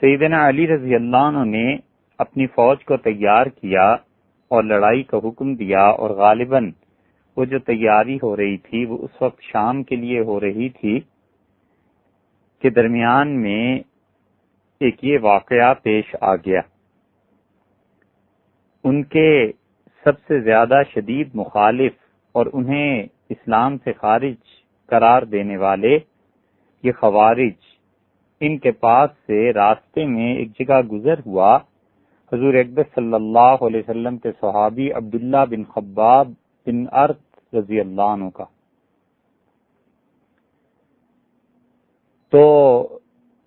سیدنا علی رضی اللہ عنہ نے اپنی فوج کو تیار کیا اور لڑائی کا حکم دیا، اور غالباً وہ جو تیاری ہو رہی تھی وہ اس وقت شام کے لیے ہو رہی تھی کہ درمیان میں ایک یہ واقعہ پیش آ گیا۔ ان کے سب سے زیادہ شدید مخالف اور انہیں اسلام سے خارج قرار دینے والے یہ خوارج، ان کے پاس سے راستے میں ایک جگہ گزر ہوا حضور اکبر صلی اللہ علیہ وسلم کے صحابی عبداللہ بن خباب بن ارت رضی اللہ عنہ کا۔ تو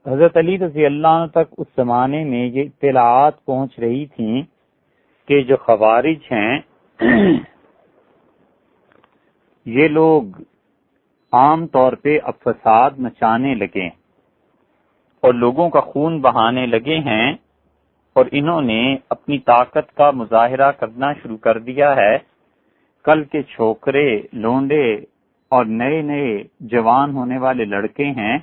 حضرت علی رضی اللہ عنہ تک اس زمانے میں یہ اطلاعات پہنچ رہی تھیں کہ جو خوارج ہیں یہ لوگ عام طور پہ اب فساد مچانے لگے اور لوگوں کا خون بہانے لگے ہیں، اور انہوں نے اپنی طاقت کا مظاہرہ کرنا شروع کر دیا ہے۔ کل کے چھوکرے، لونڈے اور نئے نئے جوان ہونے والے لڑکے ہیں،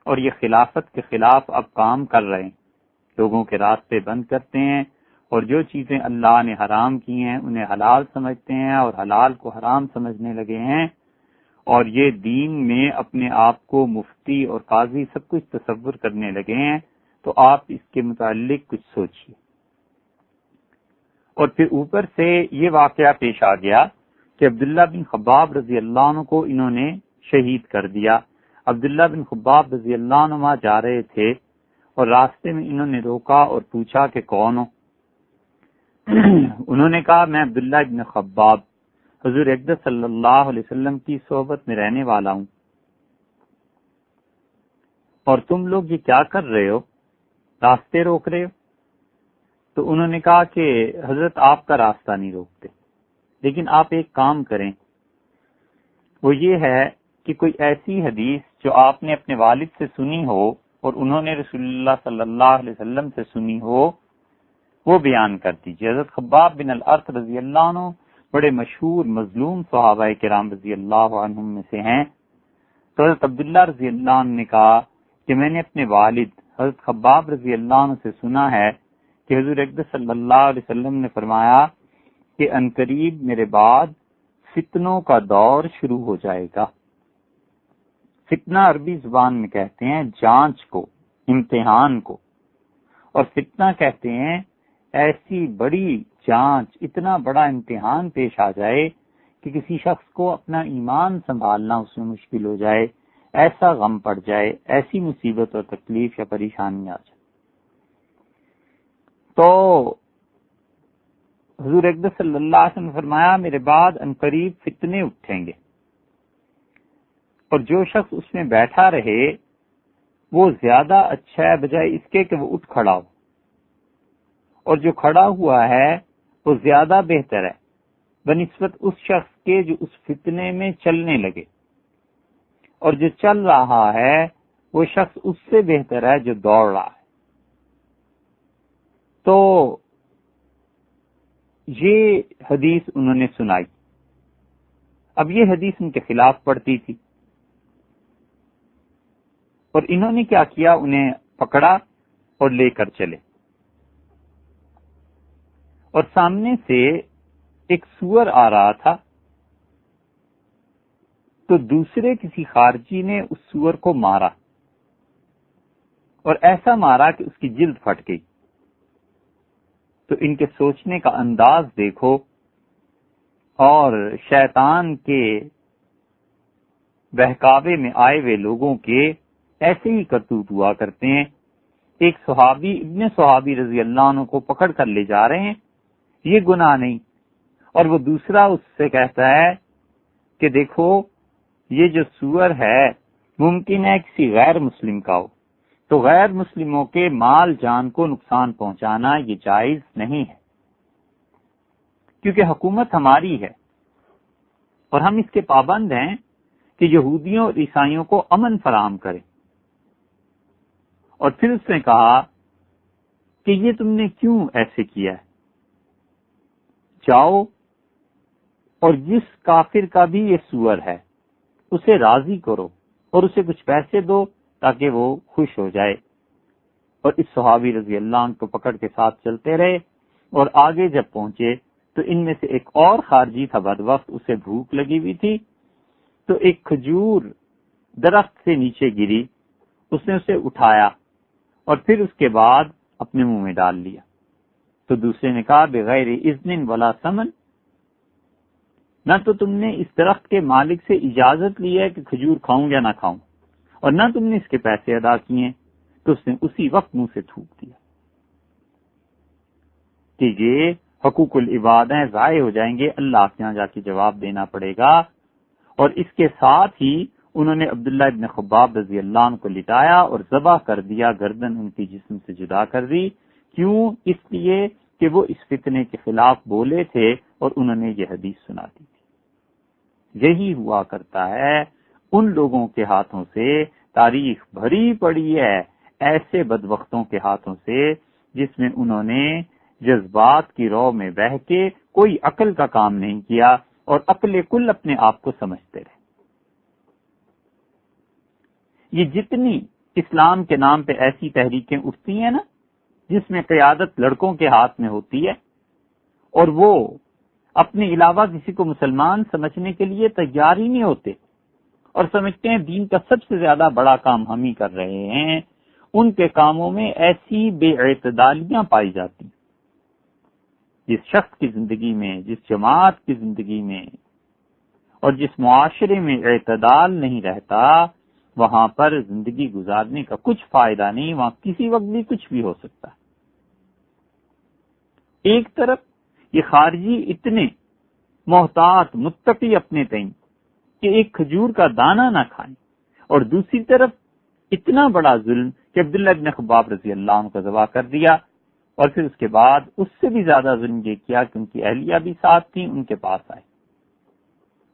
اور یہ خلافت کے خلاف اب کام کر رہے ہیں، لوگوں کے راستے بند کرتے ہیں، اور جو چیزیں اللہ نے حرام کی ہیں انہیں حلال سمجھتے ہیں اور حلال کو حرام سمجھنے لگے ہیں، اور یہ دین میں اپنے آپ کو مفتی اور قاضی سب کچھ تصور کرنے لگے ہیں۔ تو آپ اس کے متعلق کچھ سوچئے۔ اور پھر اوپر سے یہ واقعہ پیش آ گیا کہ عبداللہ بن خباب رضی اللہ عنہ کو انہوں نے شہید کر دیا۔ عبداللہ بن خباب رضی اللہ عنہ وہاں جا رہے تھے، اور راستے میں انہوں نے روکا اور پوچھا کہ کون ہو؟ انہوں نے کہا میں عبداللہ بن خباب، حضور اکبر صلی اللہ علیہ وسلم کی صحبت میں رہنے والا ہوں، اور تم لوگ یہ کیا کر رہے ہو، راستے روک رہے ہو؟ تو انہوں نے کہا کہ حضرت آپ کا راستہ نہیں روکتے، لیکن آپ ایک کام کریں، وہ یہ ہے کہ کوئی ایسی حدیث جو آپ نے اپنے والد سے سنی ہو اور انہوں نے رسول اللہ صلی اللہ علیہ وسلم سے سنی ہو، وہ بیان کر دیجیے۔ حضرت خباب بن الارت رضی اللہ عنہ بڑے مشہور مظلوم صحابہ کرام رضی اللہ عنہم میں سے ہیں۔ تو حضرت عبداللہ رضی اللہ عنہ نے کہا کہ میں نے اپنے والد حضرت خباب رضی اللہ عنہ سے سنا ہے کہ حضور اکبر صلی اللہ علیہ وسلم نے فرمایا کہ عنقریب میرے بعد فتنوں کا دور شروع ہو جائے گا۔ فتنہ عربی زبان میں کہتے ہیں جانچ کو، امتحان کو، اور فتنہ کہتے ہیں ایسی بڑی جانچ، اتنا بڑا امتحان پیش آ جائے کہ کسی شخص کو اپنا ایمان سنبھالنا اس میں مشکل ہو جائے، ایسا غم پڑ جائے، ایسی مصیبت اور تکلیف یا پریشانی آ جائے۔ تو حضور اکبر صلی اللہ علیہ وسلم نے فرمایا میرے بعد عنقریب فتنے اٹھیں گے، اور جو شخص اس میں بیٹھا رہے وہ زیادہ اچھا ہے بجائے اس کے کہ وہ اٹھ کھڑا ہو، اور جو کھڑا ہوا ہے وہ زیادہ بہتر ہے بنسبت اس شخص کے جو اس فتنے میں چلنے لگے، اور جو چل رہا ہے وہ شخص اس سے بہتر ہے جو دوڑ رہا ہے۔ تو یہ حدیث انہوں نے سنائی۔ اب یہ حدیث ان کے خلاف پڑتی تھی، اور انہوں نے کیا کیا، انہیں پکڑا اور لے کر چلے، اور سامنے سے ایک سور آ رہا تھا، تو دوسرے کسی خارجی نے اس سور کو مارا، اور ایسا مارا کہ اس کی جلد پھٹ گئی۔ تو ان کے سوچنے کا انداز دیکھو، اور شیطان کے بہکاوے میں آئے ہوئے لوگوں کے ایسے ہی کرتوت ہوا کرتے ہیں۔ ایک صحابی ابن صحابی رضی اللہ عنہ کو پکڑ کر لے جا رہے ہیں، یہ گناہ نہیں، اور وہ دوسرا اس سے کہتا ہے کہ دیکھو یہ جو سور ہے ممکن ہے کسی غیر مسلم کا ہو، تو غیر مسلموں کے مال جان کو نقصان پہنچانا یہ جائز نہیں ہے، کیونکہ حکومت ہماری ہے اور ہم اس کے پابند ہیں کہ یہودیوں اور عیسائیوں کو امن فراہم کریں۔ اور پھر اس نے کہا کہ یہ تم نے کیوں ایسے کیا ہے، جاؤ اور جس کافر کا بھی یہ سور ہے اسے راضی کرو اور اسے کچھ پیسے دو تاکہ وہ خوش ہو جائے۔ اور اس صحابی رضی اللہ عنہ کو پکڑ کے ساتھ چلتے رہے، اور آگے جب پہنچے تو ان میں سے ایک اور خارجی تھا بدبخت، اسے بھوک لگی ہوئی تھی، تو ایک کھجور درخت سے نیچے گری، اس نے اسے اٹھایا اور پھر اس کے بعد اپنے منہ میں ڈال لیا۔ تو دوسرے نے کہا بغیر اذن ولا ثمن، نہ تو تم نے اس درخت کے مالک سے اجازت لی ہے کہ کھجور کھاؤں یا نہ کھاؤں، اور نہ تم نے اس کے پیسے ادا کیے، تو اس نے اسی وقت منہ سے تھوک دیا کہ یہ حقوق العباد ہیں، ضائع ہو جائیں گے، اللہ کے یہاں جا کے جواب دینا پڑے گا۔ اور اس کے ساتھ ہی انہوں نے عبداللہ ابن خباب رضی اللہ عنہ کو لٹایا اور ذبح کر دیا، گردن ان کی جسم سے جدا کر دی۔ کیوں؟ اس لیے کہ وہ اس فتنے کے خلاف بولے تھے اور انہوں نے یہ حدیث سنا دی تھی۔ یہی ہوا کرتا ہے ان لوگوں کے ہاتھوں سے، تاریخ بھری پڑی ہے ایسے بدبختوں کے ہاتھوں سے جس میں انہوں نے جذبات کی رو میں بہہ کے کوئی عقل کا کام نہیں کیا اور عقل کل اپنے آپ کو سمجھتے رہے۔ یہ جتنی اسلام کے نام پہ ایسی تحریکیں اٹھتی ہیں نا جس میں قیادت لڑکوں کے ہاتھ میں ہوتی ہے اور وہ اپنے علاوہ کسی کو مسلمان سمجھنے کے لیے تیار ہی نہیں ہوتے اور سمجھتے ہیں دین کا سب سے زیادہ بڑا کام ہم ہی کر رہے ہیں، ان کے کاموں میں ایسی بے اعتدالیاں پائی جاتی ہیں۔ جس شخص کی زندگی میں، جس جماعت کی زندگی میں اور جس معاشرے میں اعتدال نہیں رہتا، وہاں پر زندگی گزارنے کا کچھ فائدہ نہیں، وہاں کسی وقت بھی کچھ بھی ہو سکتا ہے۔ ایک طرف یہ خارجی اتنے محتاط متقی اپنے تئیں کہ ایک کھجور کا دانہ نہ کھائیں، اور دوسری طرف اتنا بڑا ظلم کہ عبداللہ ابن خباب رضی اللہ عنہ کو ذبح کر دیا، اور پھر اس کے بعد اس سے بھی زیادہ ظلم یہ کیا کہ ان کی اہلیہ بھی ساتھ تھیں، ان کے پاس آئے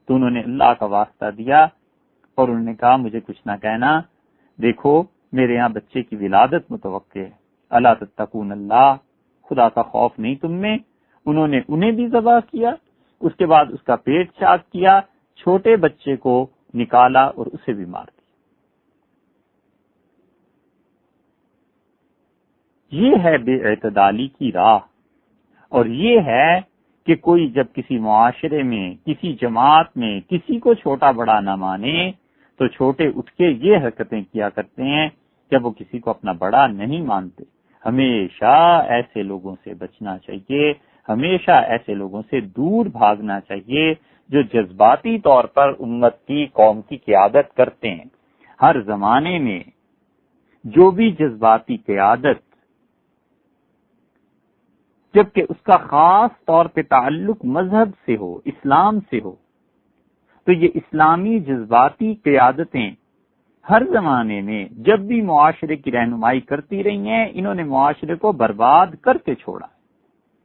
تو انہوں نے اللہ کا واسطہ دیا اور انہوں نے کہا مجھے کچھ نہ کہنا، دیکھو میرے یہاں بچے کی ولادت متوقع ہے، اللہ تتقون اللہ، خدا کا خوف نہیں تم میں۔ انہوں نے انہیں بھی ذبح کیا، اس کے بعد اس کا پیٹ چاک کیا، چھوٹے بچے کو نکالا اور اسے بھی مار دیا۔ یہ ہے بے اعتدالی کی راہ، اور یہ ہے کہ کوئی جب کسی معاشرے میں، کسی جماعت میں کسی کو چھوٹا بڑا نہ مانے تو چھوٹے اٹھ کے یہ حرکتیں کیا کرتے ہیں جب وہ کسی کو اپنا بڑا نہیں مانتے۔ ہمیشہ ایسے لوگوں سے بچنا چاہیے، ہمیشہ ایسے لوگوں سے دور بھاگنا چاہیے جو جذباتی طور پر امت کی، قوم کی قیادت کرتے ہیں۔ ہر زمانے میں جو بھی جذباتی قیادت، جبکہ اس کا خاص طور پہ تعلق مذہب سے ہو، اسلام سے ہو، تو یہ اسلامی جذباتی قیادتیں ہر زمانے میں جب بھی معاشرے کی رہنمائی کرتی رہی ہیں، انہوں نے معاشرے کو برباد کر کے چھوڑا ہے،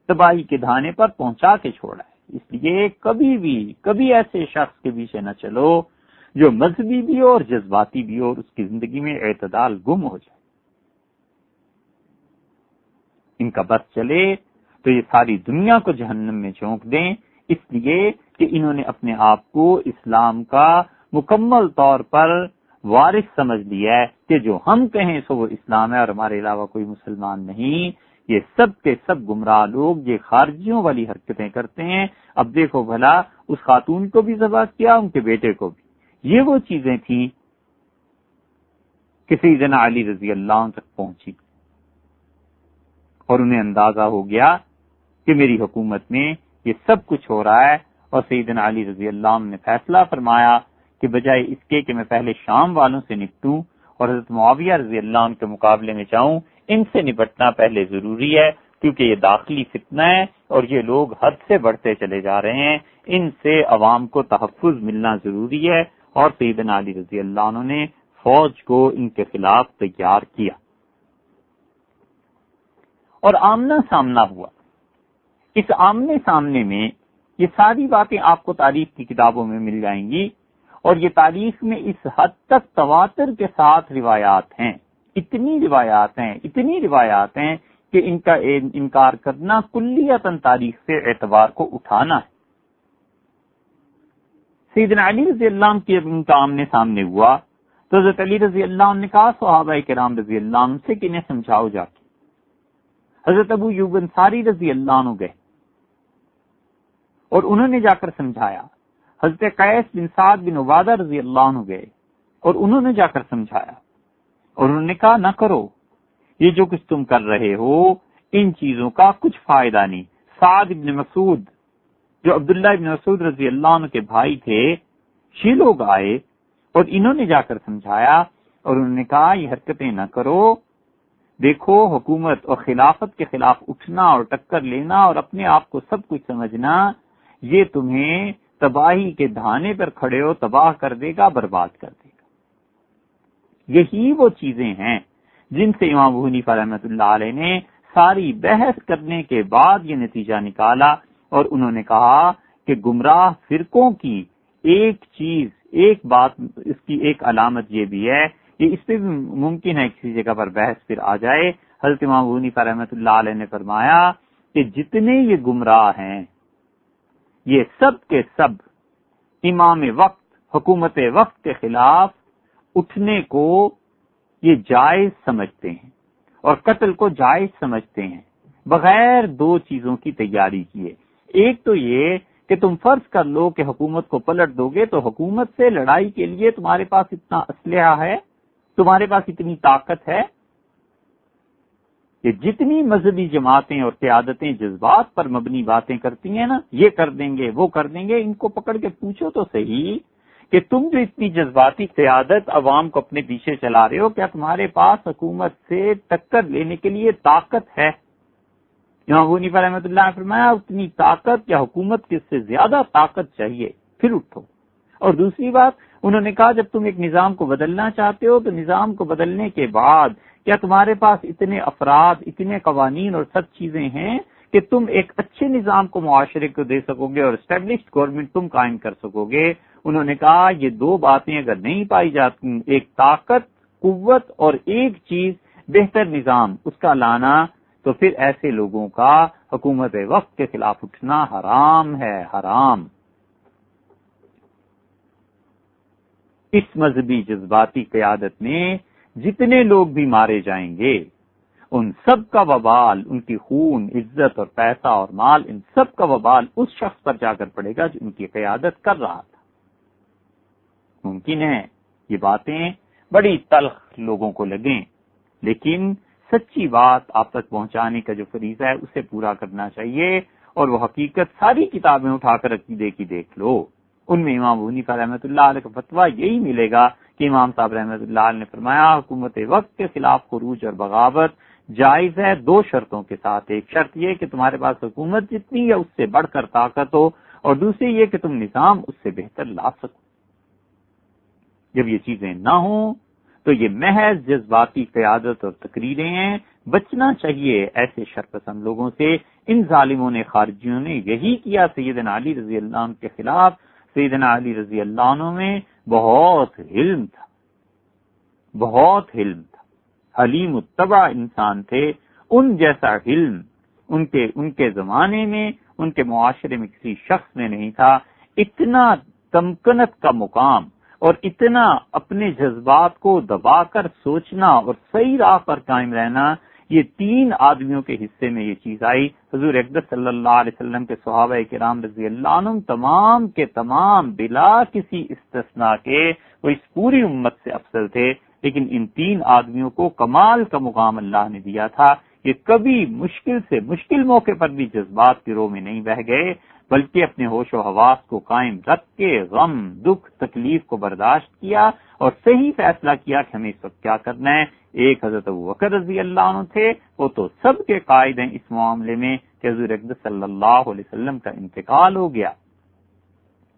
تباہی کے دھانے پر پہنچا کے چھوڑا ہے۔ اس لیے کبھی ایسے شخص کے پیچھے نہ چلو جو مذہبی بھی ہو اور جذباتی بھی ہو اور اس کی زندگی میں اعتدال گم ہو جائے۔ ان کا بس چلے تو یہ ساری دنیا کو جہنم میں جھونک دیں، اس لیے کہ انہوں نے اپنے آپ کو اسلام کا مکمل طور پر وارث سمجھ لیا ہے کہ جو ہم کہیں سو وہ اسلام ہے اور ہمارے علاوہ کوئی مسلمان نہیں۔ یہ سب کے سب گمراہ لوگ یہ خارجیوں والی حرکتیں کرتے ہیں۔ اب دیکھو بھلا اس خاتون کو بھی ذبح کیا، ان کے بیٹے کو بھی۔ یہ وہ چیزیں تھیں کہ سیدنا علی رضی اللہ عنہ تک پہنچی اور انہیں اندازہ ہو گیا کہ میری حکومت میں یہ سب کچھ ہو رہا ہے، اور سیدنا علی رضی اللہ عنہ نے فیصلہ فرمایا کہ بجائے اس کے کہ میں پہلے شام والوں سے نپٹوں اور حضرت معاویہ رضی اللہ عنہ کے مقابلے میں جاؤں، ان سے نپٹنا پہلے ضروری ہے، کیونکہ یہ داخلی فتنہ ہے اور یہ لوگ حد سے بڑھتے چلے جا رہے ہیں، ان سے عوام کو تحفظ ملنا ضروری ہے۔ اور سیدنا علی رضی اللہ عنہ نے فوج کو ان کے خلاف تیار کیا اور آمنا سامنا ہوا۔ اس آمنے سامنے میں یہ ساری باتیں آپ کو تاریخ کی کتابوں میں مل جائیں گی، اور یہ تاریخ میں اس حد تک تواتر کے ساتھ روایات ہیں، اتنی روایات ہیں کہ ان کا انکار کرنا کلیتاً تاریخ سے اعتبار کو اٹھانا ہے۔ سیدنا علی رضی اللہ عنہ کی ان کا آمنے سامنے ہوا تو حضرت علی رضی اللہ عنہ نے کہا صحابہ کرام رضی اللہ عنہ سے کہ انہیں سمجھاؤ جا کے. حضرت ابو ایوب انصاری رضی اللہ عنہ گئے اور انہوں نے جا کر سمجھایا. حضرت قیس بن سعد بن عبادہ رضی اللہ عنہ گئے اور انہوں نے جا کر سمجھایا اور انہوں نے کہا نہ کرو، یہ جو کچھ تم کر رہے ہو ان چیزوں کا کچھ فائدہ نہیں. سعد بن مسعود جو عبداللہ بن مسعود رضی اللہ عنہ کے بھائی تھے، یہ لوگ آئے اور انہوں نے جا کر سمجھایا اور انہوں نے کہا یہ حرکتیں نہ کرو. دیکھو حکومت اور خلافت کے خلاف اٹھنا اور ٹکر لینا اور اپنے آپ کو سب کچھ سمجھنا، یہ تمہیں تباہی کے دھانے پر کھڑے ہو تباہ کر دے گا، برباد کر دے گا. یہی وہ چیزیں ہیں جن سے امام ابو حنیفہ رحمۃ اللہ علیہ نے ساری بحث کرنے کے بعد یہ نتیجہ نکالا اور انہوں نے کہا کہ گمراہ فرقوں کی ایک چیز، ایک بات، اس کی ایک علامت یہ بھی ہے، یہ اس پہ بھی ممکن ہے کسی جگہ پر بحث پھر آ جائے. حضرت امام ابو حنیفہ رحمۃ اللہ علیہ نے فرمایا کہ جتنے یہ گمراہ ہیں یہ سب کے سب امام وقت، حکومت وقت کے خلاف اٹھنے کو یہ جائز سمجھتے ہیں اور قتل کو جائز سمجھتے ہیں بغیر دو چیزوں کی تیاری کیے. ایک تو یہ کہ تم فرض کر لو کہ حکومت کو پلٹ دو گے تو حکومت سے لڑائی کے لیے تمہارے پاس اتنا اسلحہ ہے، تمہارے پاس اتنی طاقت ہے. یہ جتنی مذہبی جماعتیں اور قیادتیں جذبات پر مبنی باتیں کرتی ہیں نا، یہ کر دیں گے وہ کر دیں گے، ان کو پکڑ کے پوچھو تو صحیح کہ تم جو اتنی جذباتی قیادت عوام کو اپنے پیچھے چلا رہے ہو، کیا تمہارے پاس حکومت سے ٹکر لینے کے لیے طاقت ہے؟ امام ابو حنیفہ رحمۃ اللہ نے فرمایا اتنی طاقت یا حکومت کی اس سے زیادہ طاقت چاہیے پھر اٹھو. اور دوسری بات انہوں نے کہا جب تم ایک نظام کو بدلنا چاہتے ہو تو نظام کو بدلنے کے بعد کیا تمہارے پاس اتنے افراد، اتنے قوانین اور سب چیزیں ہیں کہ تم ایک اچھے نظام کو معاشرے کو دے سکو گے اور اسٹیبلشڈ گورنمنٹ تم قائم کر سکو گے؟ انہوں نے کہا یہ دو باتیں اگر نہیں پائی جاتی، ایک طاقت، قوت اور ایک چیز بہتر نظام، اس کا لانا، تو پھر ایسے لوگوں کا حکومت وقت کے خلاف اٹھنا حرام ہے، حرام. اس مذہبی جذباتی قیادت میں جتنے لوگ بھی مارے جائیں گے ان سب کا وبال، ان کی خون، عزت اور پیسہ اور مال، ان سب کا وبال اس شخص پر جا کر پڑے گا جو ان کی قیادت کر رہا تھا. ممکن ہے یہ باتیں بڑی تلخ لوگوں کو لگیں، لیکن سچی بات آپ تک پہنچانے کا جو فریضہ ہے اسے پورا کرنا چاہیے. اور وہ حقیقت ساری کتابیں اٹھا کر عقیدے کی دیکھ لو، ان میں امام ابو حنیفہ رحمۃ اللہ علیہ کا فتویٰ یہی ملے گا کہ امام صاحب رحمۃ اللہ علیہ نے فرمایا حکومت وقت کے خلاف خروج اور بغاوت جائز ہے دو شرطوں کے ساتھ. ایک شرط یہ کہ تمہارے پاس حکومت جتنی یا اس سے بڑھ کر طاقت ہو، اور دوسری یہ کہ تم نظام اس سے بہتر لا سکو. جب یہ چیزیں نہ ہوں تو یہ محض جذباتی قیادت اور تقریریں ہیں. بچنا چاہیے ایسے شرپسند لوگوں سے. ان ظالموں نے، خارجیوں نے یہی کیا سیدنا علی رضی اللہ عنہ کے خلاف. سیدنا علی رضی اللہ عنہ میں بہت حلم تھا، بہت حلم تھا، حلیم الطبع انسان تھے. ان جیسا حلم ان کے زمانے میں، ان کے معاشرے میں کسی شخص میں نہیں تھا. اتنا تمکنت کا مقام اور اتنا اپنے جذبات کو دبا کر سوچنا اور صحیح راہ پر قائم رہنا، یہ تین آدمیوں کے حصے میں یہ چیز آئی. حضور اقدس صلی اللہ علیہ وسلم کے صحابہ کرام رضی اللہ عنہم تمام کے تمام بلا کسی استثناء کے وہ اس پوری امت سے افضل تھے، لیکن ان تین آدمیوں کو کمال کا مقام اللہ نے دیا تھا. یہ کبھی مشکل سے مشکل موقع پر بھی جذبات کی رو میں نہیں بہہ گئے، بلکہ اپنے ہوش و حواس کو قائم رکھ کے غم، دکھ، تکلیف کو برداشت کیا اور صحیح فیصلہ کیا کہ ہمیں اس وقت کیا کرنا ہے. ایک حضرت ابوبکر رضی اللہ عنہ تھے، وہ تو سب کے قائد ہیں اس معاملے میں کہ حضور اقدس صلی اللہ علیہ وسلم کا انتقال ہو گیا،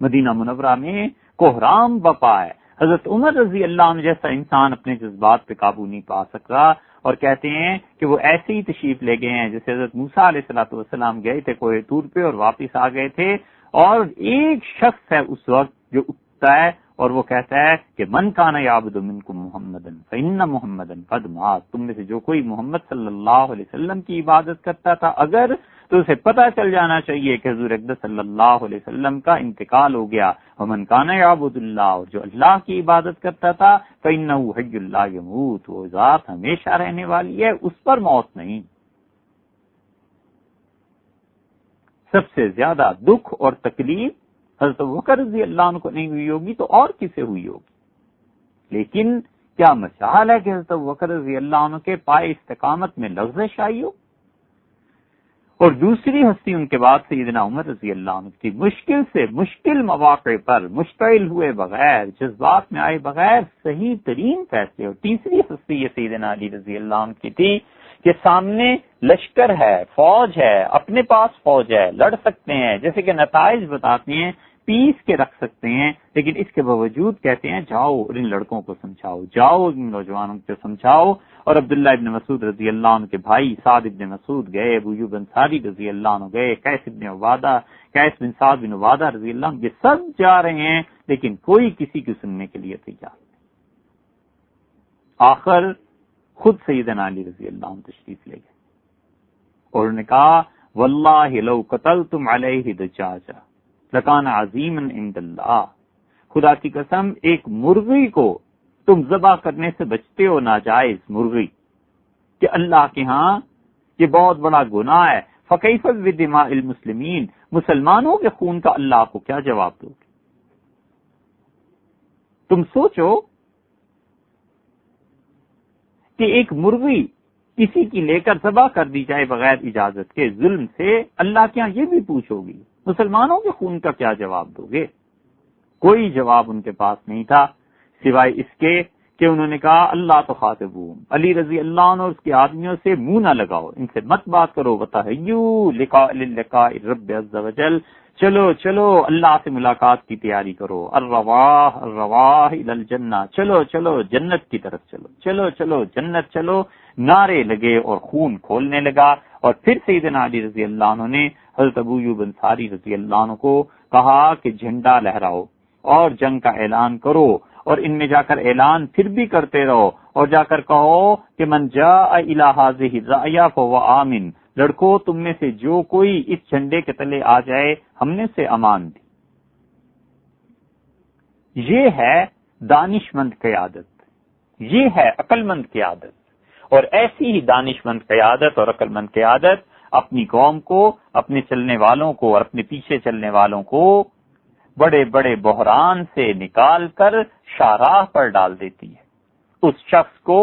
مدینہ منورہ میں کوہرام بپا ہے. حضرت عمر رضی اللہ عنہ جیسا انسان اپنے جذبات پہ قابو نہیں پا سکا، اور کہتے ہیں کہ وہ ایسے ہی تشریف لے گئے ہیں جیسے حضرت موسیٰ علیہ السلام گئے تھے کوہ طور پہ اور واپس آ گئے تھے. اور ایک شخص ہے اس وقت جو اٹھتا ہے اور وہ کہتا ہے کہ من کان یعبد منکم محمدن فإن محمدن قد مات، تم میں سے جو کوئی محمد صلی اللہ علیہ وسلم کی عبادت کرتا تھا اگر، تو اسے پتہ چل جانا چاہیے کہ حضور اقدس صلی اللہ علیہ وسلم کا انتقال ہو گیا۔ ومن کان یعبد اللہ، اور جو اللہ کی عبادت کرتا تھا، فإنہ حی لا یموت، وہ ذات ہمیشہ رہنے والی ہے، اس پر موت نہیں۔ سب سے زیادہ دکھ اور تکلیف حضرت ابوبکر رضی اللہ عنہ کو نہیں ہوئی ہوگی تو اور کسے ہوئی ہوگی، لیکن کیا مجال ہے کہ حضرت ابوبکر رضی اللہ عنہ کے پائے استقامت میں لغزش آئی ہو؟ اور دوسری ہستی ان کے بعد سیدنا عمر رضی اللہ عنہ تھی، مشکل سے مشکل مواقع پر مشتعل ہوئے بغیر، جذبات میں آئے بغیر صحیح ترین فیصلے۔ اور تیسری ہستی یہ سیدنا علی رضی اللہ عنہ کی تھی کہ سامنے لشکر ہے، فوج ہے، اپنے پاس فوج ہے، لڑ سکتے ہیں، جیسے کہ نتائج بتاتے ہیں، پیس کے رکھ سکتے ہیں، لیکن اس کے باوجود کہتے ہیں جاؤ اور ان لڑکوں کو سمجھاؤ، جاؤ ان نوجوانوں کو سمجھاؤ۔ اور عبداللہ ابن مسعود رضی اللہ عنہ کے بھائی سعد ابن مسعود گئے، ابو ایوب انصاری رضی اللہ عنہ گئے، قیس بن سعد بن عبادہ رضی اللہ عنہ، یہ سب جا رہے ہیں، لیکن کوئی کسی کی سننے کے لیے تیار نہیں۔ آخر خود سیدنا علی رضی اللہ عنہ تشریف لے گئے اور انہوں نے کہا واللہ لو قتلتم علیہ دجاجہ لکان عظیما عند اللہ، خدا کی قسم ایک مرغی کو تم ذبح کرنے سے بچتے ہو، ناجائز مرغی، کہ اللہ کے ہاں یہ بہت بڑا گناہ ہے، فکیف بدماء المسلمین، مسلمانوں کے خون کا اللہ کو کیا جواب دو گے؟ تم سوچو کہ ایک مرغی کسی کی لے کر ذبح کر دی جائے بغیر اجازت کے ظلم سے، اللہ کے ہاں یہ بھی پوچھو گی مسلمانوں کے خون کا کیا جواب دو گے؟ کوئی جواب ان کے پاس نہیں تھا سوائے اس کے کہ انہوں نے کہا اللہ تو خاطبون، علی رضی اللہ عنہ اور اس کے آدمیوں سے منہ نہ لگاؤ، ان سے مت بات کرو، وتحیوا لقاء الرب عز وجل، چلو چلو اللہ سے ملاقات کی تیاری کرو، الرواح الرواح الی الجنہ، چلو چلو جنت کی طرف چلو، چلو چلو جنت چلو، نعرے لگے اور خون کھولنے لگا۔ اور پھر سیدنا علی رضی اللہ عنہ نے حضرت ابو ایوب انصاری رضی اللہ عنہ کو کہا کہ جھنڈا لہراؤ اور جنگ کا اعلان کرو، اور ان میں جا کر اعلان پھر بھی کرتے رہو، اور جا کر کہو کہ من جاء الی ھذہ الرأیہ فہو آمن، لڑکو تم میں سے جو کوئی اس جھنڈے کے تلے آ جائے ہم نے اسے امان دی۔ یہ ہے دانش مند قیادت، یہ ہے عقل مند قیادت، اور ایسی ہی دانش مند قیادت اور عقل مند قیادت اپنی قوم کو، اپنے چلنے والوں کو اور اپنے پیچھے چلنے والوں کو بڑے بڑے بحران سے نکال کر شاہراہ پر ڈال دیتی ہے۔ اس شخص کو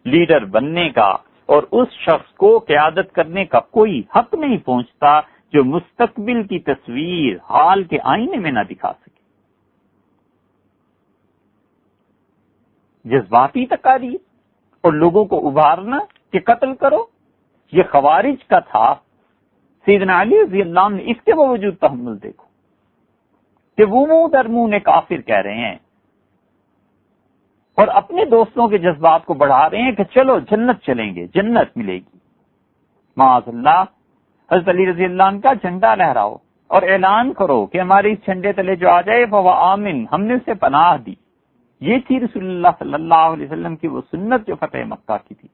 لیڈر بننے کا اور اس شخص کو قیادت کرنے کا کوئی حق نہیں پہنچتا جو مستقبل کی تصویر حال کے آئینے میں نہ دکھا سکے۔ جذباتی تقاریر اور لوگوں کو ابھارنا کہ قتل کرو، یہ خوارج کا تھا۔ سیدنا علی رضی اللہ عنہ نے اس کے باوجود تحمل دیکھو کہ وہ منہ در منہ نے کافر کہہ رہے ہیں اور اپنے دوستوں کے جذبات کو بڑھا رہے ہیں کہ چلو جنت چلیں گے، جنت ملے گی۔ معاذ اللہ، حضرت علی رضی اللہ عنہ کا جھنڈا لہراؤ اور اعلان کرو کہ ہمارے اس جھنڈے تلے جو آ جائے فہو آمن، ہم نے اسے پناہ دی۔ یہ تھی رسول اللہ صلی اللہ علیہ وسلم کی وہ سنت جو فتح مکہ کی تھی۔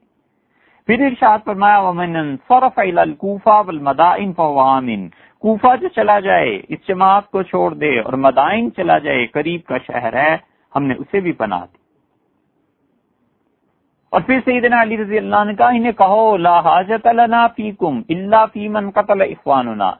پھر ارشاد فرمایا وَمَنْ انصَرَفَ إِلَى الْكُوفَةِ وَالْمَدَائِنِ فَهُوَ آمِنٌ، کوفہ جو چلا جائے اس جماعت کو چھوڑ دے اور مدائن چلا جائے، قریب کا شہر ہے، ہم نے اسے بھی پناہ دی۔ اور پھر سیدنا علی رضی اللہ عنہ کا انہیں کہو لا حاجت لنا فیکم الا فی من قتل اخواننا،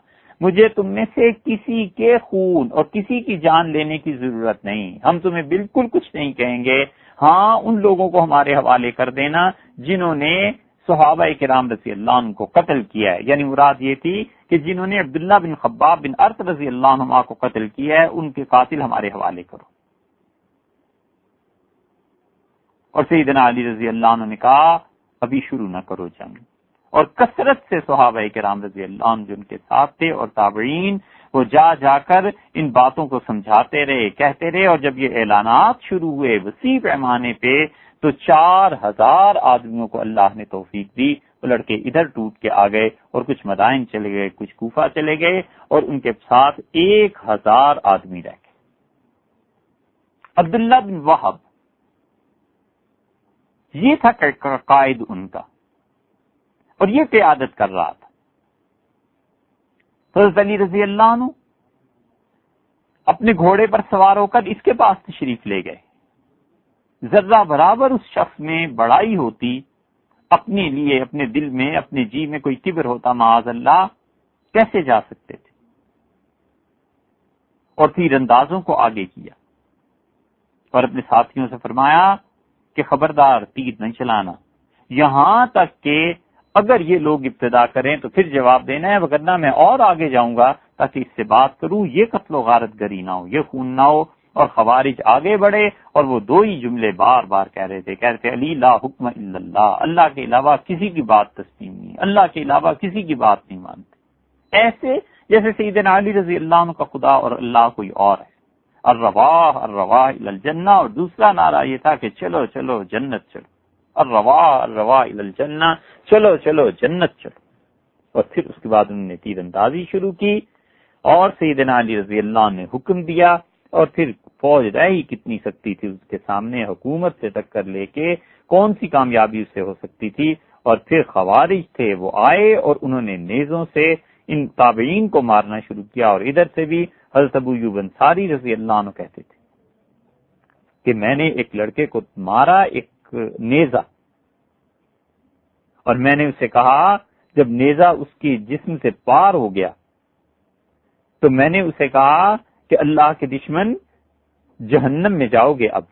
مجھے تم میں سے کسی کے خون اور کسی کی جان لینے کی ضرورت نہیں، ہم تمہیں بالکل کچھ نہیں کہیں گے، ہاں ان لوگوں کو ہمارے حوالے کر دینا جنہوں نے صحابہ کرام رضی اللہ عنہ کو قتل کیا ہے۔ یعنی مراد یہ تھی کہ جنہوں نے عبداللہ بن خباب بن ارت رضی اللہ عنہ کو قتل کیا ہے ان کے قاتل ہمارے حوالے کرو۔ اور سیدنا علی رضی اللہ عنہ نے کہا ابھی شروع نہ کرو جنگ، اور کثرت سے صحابہ کرام رضی اللہ عنہ جو ان کے ساتھ تھے اور تابعین وہ جا جا کر ان باتوں کو سمجھاتے رہے، کہتے رہے، اور جب یہ اعلانات شروع ہوئے وسیع پیمانے پہ تو 4000 آدمیوں کو اللہ نے توفیق دی، وہ لڑکے ادھر ٹوٹ کے آ گئے اور کچھ مدائن چلے گئے، کچھ کوفہ چلے گئے، اور ان کے ساتھ 1000 آدمی رہ گئے۔ عبداللہ بن وہب یہ تھا قائد ان کا، اور یہ قیادت کر رہا تھا۔ حضرت علی رضی اللہ عنہ اپنے گھوڑے پر سوار ہو کر اس کے پاس تشریف لے گئے۔ ذرہ برابر اس شخص میں بڑائی ہوتی، اپنے لیے، اپنے دل میں، اپنے جی میں کوئی کبر ہوتا، معاذ اللہ، کیسے جا سکتے تھے؟ اور تیر اندازوں کو آگے کیا اور اپنے ساتھیوں سے فرمایا کہ خبردار تیر نہیں چلانا، یہاں تک کہ اگر یہ لوگ ابتدا کریں تو پھر جواب دینا ہے، وگرنہ میں اور آگے جاؤں گا تاکہ اس سے بات کروں، یہ قتل و غارت گری نہ ہو، یہ خون نہ ہو۔ اور خوارج آگے بڑھے اور وہ دو ہی جملے بار بار کہہ رہے تھے، علی لا حکم الا اللہ، اللہ کے علاوہ کسی کی بات تسلیم نہیں، اللہ کے علاوہ کسی کی بات نہیں مانتے، ایسے جیسے سیدنا علی رضی اللہ عنہ کا خدا اور اللہ کوئی اور ہے۔ الرواح الرواح الی الجنہ، اور دوسرا نعرہ یہ تھا کہ چلو چلو جنت چلو، الرواح الرواح الی الجنہ، چلو چلو جنت چلو۔ اور پھر اس کے بعد انہوں نے تیر اندازی شروع کی اور سیدنا علی رضی اللہ عنہ نے حکم دیا، اور پھر فوج رہ ہی کتنی سکتی تھی اس کے سامنے، حکومت سے ٹکر لے کے کون سی کامیابی اس سے ہو سکتی تھی؟ اور پھر خوارج تھے وہ آئے اور انہوں نے نیزوں سے ان تابعین کو مارنا شروع کیا، اور ادھر سے بھی حضرت ابو ایوب انصاری رضی اللہ عنہ کہتے تھے کہ میں نے ایک لڑکے کو مارا ایک نیزہ، اور میں نے اسے کہا جب نیزہ اس کی جسم سے پار ہو گیا تو میں نے اسے کہا کہ اللہ کے دشمن جہنم میں جاؤ گے اب،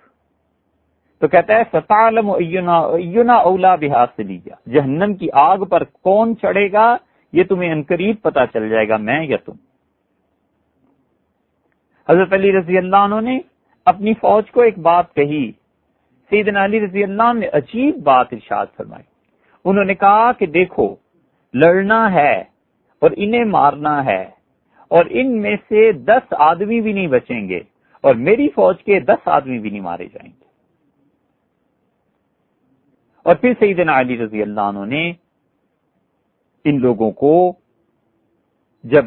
تو کہتا ہے ستعلم اینا اولا بحاصلیہ، جہنم کی آگ پر کون چڑھے گا یہ تمہیں عنقریب پتا چل جائے گا، میں یا تم۔ حضرت علی رضی اللہ عنہ نے اپنی فوج کو ایک بات کہی، سیدنا علی رضی اللہ عنہ نے عجیب بات ارشاد فرمائی، انہوں نے کہا کہ دیکھو لڑنا ہے اور انہیں مارنا ہے، اور ان میں سے 10 آدمی بھی نہیں بچیں گے، اور میری فوج کے 10 آدمی بھی نہیں مارے جائیں گے۔ اور پھر سیدنا علی رضی اللہ عنہ نے ان لوگوں کو جب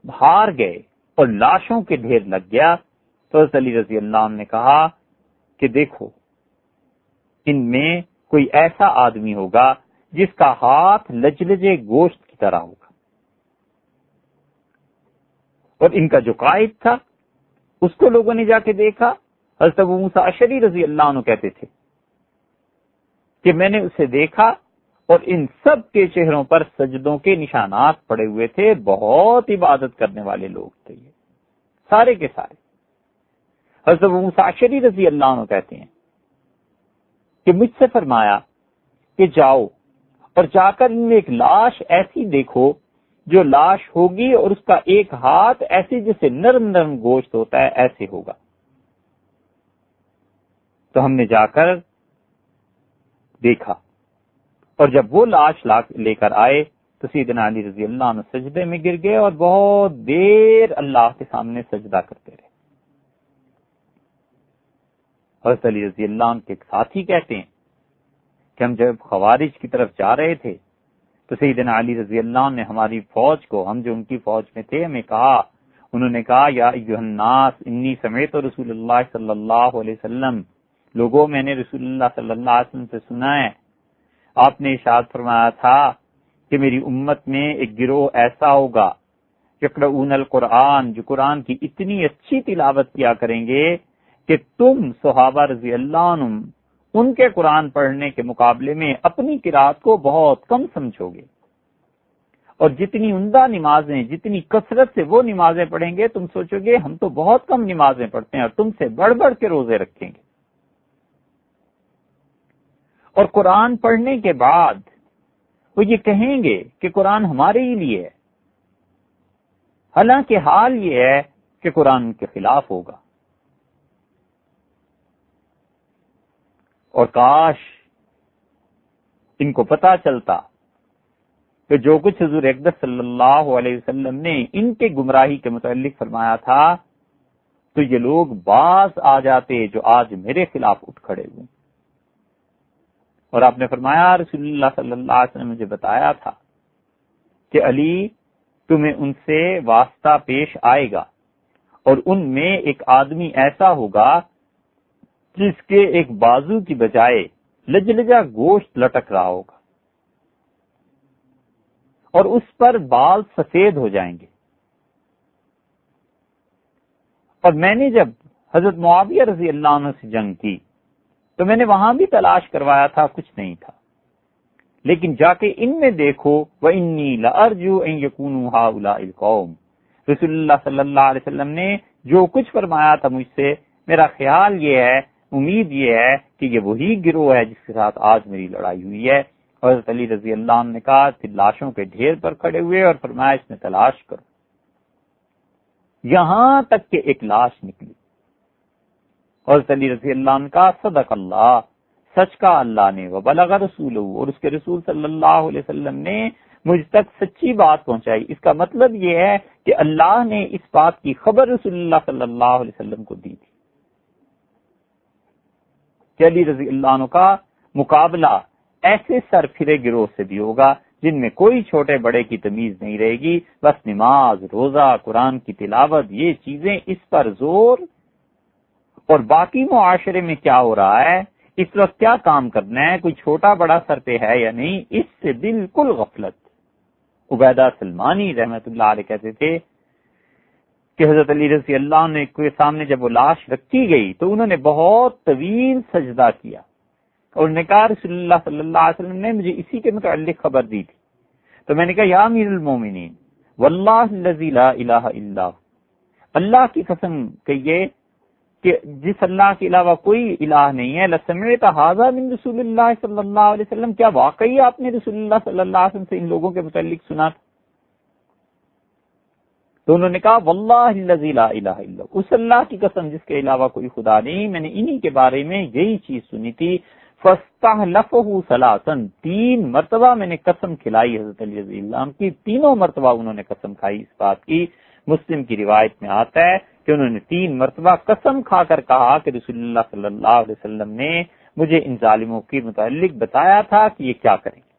ہار گئے اور لاشوں کے ڈھیر لگ گیا تو حضرت علی رضی اللہ عنہ نے کہا کہ دیکھو ان میں کوئی ایسا آدمی ہوگا جس کا ہاتھ لجلجے گوشت کی طرح ہوگا، اور ان کا جو قائد تھا اس کو لوگوں نے جا کے دیکھا، حضرت ابو موسیٰ اشعری رضی اللہ عنہ کہتے تھے کہ میں نے اسے دیکھا اور ان سب کے چہروں پر سجدوں کے نشانات پڑے ہوئے تھے، بہت عبادت کرنے والے لوگ تھے یہ سارے کے سارے۔ حضرت ابو موسیٰ اشعری رضی اللہ عنہ کہتے ہیں کہ مجھ سے فرمایا کہ جاؤ اور جا کر ان میں ایک لاش ایسی دیکھو جو لاش ہوگی اور اس کا ایک ہاتھ ایسے جیسے نرم نرم گوشت ہوتا ہے ایسے ہوگا۔ تو ہم نے جا کر دیکھا، اور جب وہ لاش لے کر آئے تو سیدنا علی رضی اللہ عنہ سجدے میں گر گئے اور بہت دیر اللہ کے سامنے سجدہ کرتے رہے۔ حضرت علی رضی اللہ عنہ کے ایک ساتھی کہتے ہیں کہ ہم جب خوارج کی طرف جا رہے تھے تو سیدنا علی رضی اللہ عنہ نے ہماری فوج کو، ہم جو ان کی فوج میں تھے، ہمیں کہا، انہوں نے کہا یا ایھا الناس انی سمعت رسول اللہ صلی اللہ علیہ وسلم، لوگوں میں نے رسول اللہ صلی اللہ علیہ وسلم سے سنا ہے، آپ نے ارشاد فرمایا تھا کہ میری امت میں ایک گروہ ایسا ہوگا یقرؤون القرآن، جو قرآن کی اتنی اچھی تلاوت کیا کریں گے کہ تم صحابہ رضی اللہ عنہم ان کے قرآن پڑھنے کے مقابلے میں اپنی قرات کو بہت کم سمجھو گے، اور جتنی عمدہ نمازیں، جتنی کثرت سے وہ نمازیں پڑھیں گے تم سوچو گے ہم تو بہت کم نمازیں پڑھتے ہیں اور تم سے بڑھ بڑھ کے روزے رکھیں گے۔ اور قرآن پڑھنے کے بعد وہ یہ کہیں گے کہ قرآن ہمارے ہی لیے ہے، حالانکہ حال یہ ہے کہ قرآن کے خلاف ہوگا۔ اور کاش ان کو پتا چلتا کہ جو کچھ حضور اقدس صلی اللہ علیہ وسلم نے ان کے گمراہی کے متعلق فرمایا تھا تو یہ لوگ باز آ جاتے جو آج میرے خلاف اٹھ کھڑے ہوئے۔ اور آپ نے فرمایا رسول اللہ صلی اللہ علیہ وسلم نے مجھے بتایا تھا کہ علی تمہیں ان سے واسطہ پیش آئے گا، اور ان میں ایک آدمی ایسا ہوگا جس کے ایک بازو کی بجائے لجلجا گوشت لٹک رہا ہوگا اور اس پر بال سفید ہو جائیں گے. اور میں نے جب حضرت معاویہ رضی اللہ عنہ سے جنگ کی تو میں نے وہاں بھی تلاش کروایا تھا، کچھ نہیں تھا. لیکن جا کے ان میں دیکھو وَإِنِّي لَأَرْجُو أَن يَكُونُوا هَؤُلَاءِ الْقَوْمِ، رسول اللہ صلی اللہ علیہ وسلم نے جو کچھ فرمایا تھا مجھ سے، میرا خیال یہ ہے، امید یہ ہے کہ یہ وہی گروہ ہے جس کے ساتھ آج میری لڑائی ہوئی ہے. حضرت علی رضی اللہ عنہ نے کہا کہ لاشوں کے ڈھیر پر کھڑے ہوئے اور فرمایا اس میں تلاش کرو، یہاں تک کہ ایک لاش نکلی. حضرت علی رضی اللہ عنہ کا صدق اللہ، سچ کا اللہ نے، وبلغ رسولہ، اور اس کے رسول صلی اللہ علیہ وسلم نے مجھ تک سچی بات پہنچائی. اس کا مطلب یہ ہے کہ اللہ نے اس بات کی خبر رسول اللہ صلی اللہ علیہ وسلم کو دی تھی کہ علی رضی اللہ عنہ کا مقابلہ ایسے سر پھرے گروہ سے بھی ہوگا جن میں کوئی چھوٹے بڑے کی تمیز نہیں رہے گی، بس نماز، روزہ، قرآن کی تلاوت، یہ چیزیں اس پر زور. اور باقی معاشرے میں کیا ہو رہا ہے، اس وقت کیا کام کرنا ہے، کوئی چھوٹا بڑا سر پہ ہے یا نہیں، اس سے بالکل غفلت. عبیدہ سلمانی رحمت اللہ علیہ کہتے تھے کہ حضرت علی رضی اللہ عنہ کے سامنے جب وہ لاش رکھی گئی تو انہوں نے بہت طویل سجدہ کیا اور نے کہا رسول اللہ صلی اللہ علیہ وسلم نے مجھے اسی کے متعلق خبر دی تھی. تو میں نے کہا یا امیر المومنین واللہ الذی لا الہ الا ہو، اللہ کی قسم کہیے کہ جس اللہ کے علاوہ کوئی الہ نہیں ہے، لسمعت ھذا من رسول اللہ صلی اللہ علیہ وسلم، کیا واقعی آپ نے رسول اللہ صلی اللہ علیہ وسلم سے ان لوگوں کے متعلق سنا تھا؟ تو انہوں نے کہا واللہ الذی لا الہ الا ہو، اس اللہ کی قسم جس کے علاوہ کوئی خدا نہیں، میں نے انہی کے بارے میں یہی چیز سنی تھی. فاستحلفہ ثلاثا، 3 مرتبہ میں نے قسم کھلائی حضرت علی رضی اللہ عنہ کی، تینوں مرتبہ انہوں نے قسم کھائی اس بات کی. مسلم کی روایت میں آتا ہے کہ انہوں نے 3 مرتبہ قسم کھا کر کہا کہ رسول اللہ صلی اللہ علیہ وسلم نے مجھے ان ظالموں کے متعلق بتایا تھا کہ یہ کیا کریں گے.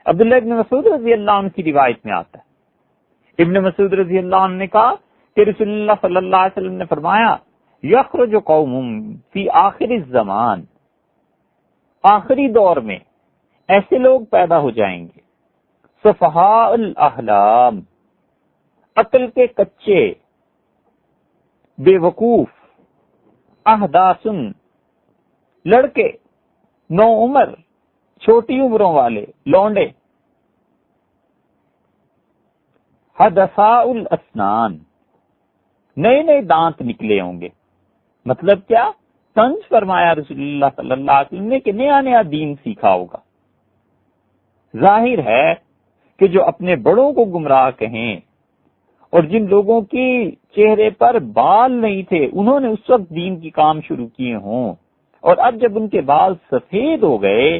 عبداللہ ابن مسعود رضی اللہ عنہ کی روایت میں آتا ہے، ابن مسعود رضی اللہ عنہ نے کہا کہ رسول اللہ صلی اللہ علیہ وسلم نے فرمایا یخرج قوم فی آخر الزمان، آخری دور میں ایسے لوگ پیدا ہو جائیں گے صفحاء الاحلام، عقل کے کچے، بے وقوف، احداثن، لڑکے، نو عمر، چھوٹی عمروں والے لونڈے، حدثاء الاسنان، نئے نئے دانت نکلے ہوں گے. مطلب کیا؟ طنز فرمایا رسول اللہ صلی اللہ علیہ وسلم نے کہ نیا نیا دین سیکھا ہوگا. ظاہر ہے کہ جو اپنے بڑوں کو گمراہ کہیں اور جن لوگوں کی چہرے پر بال نہیں تھے انہوں نے اس وقت دین کی کام شروع کیے ہوں، اور اب جب ان کے بال سفید ہو گئے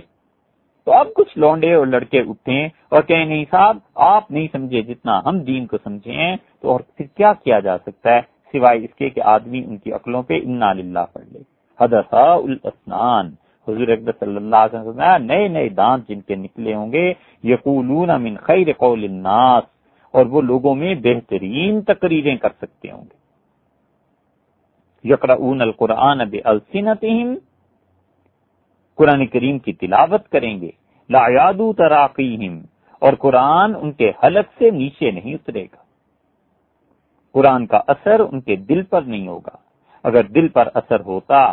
تو اب کچھ لونڈے اور لڑکے اٹھیں اور کہیں نہیں صاحب آپ نہیں سمجھے جتنا ہم دین کو سمجھے ہیں. تو اور پھر کیا کیا جا سکتا ہے سوائے اس کے کہ آدمی ان کی عقلوں پہ انا للہ پڑھ لے. حدثاء الاسنان، حضور اکبر صلی اللہ علیہ وسلم نئے نئے دانت جن کے نکلے ہوں گے، یقولون من خیر قول الناس، اور وہ لوگوں میں بہترین تقریریں کر سکتے ہوں گے. یقرؤون القرآن بألسنتہم، قرآن کریم کی تلاوت کریں گے. لا یعدو تراقیہم، اور قرآن ان کے حلق سے نیچے نہیں اترے گا. قرآن کا اثر ان کے دل پر نہیں ہوگا. اگر دل پر اثر ہوتا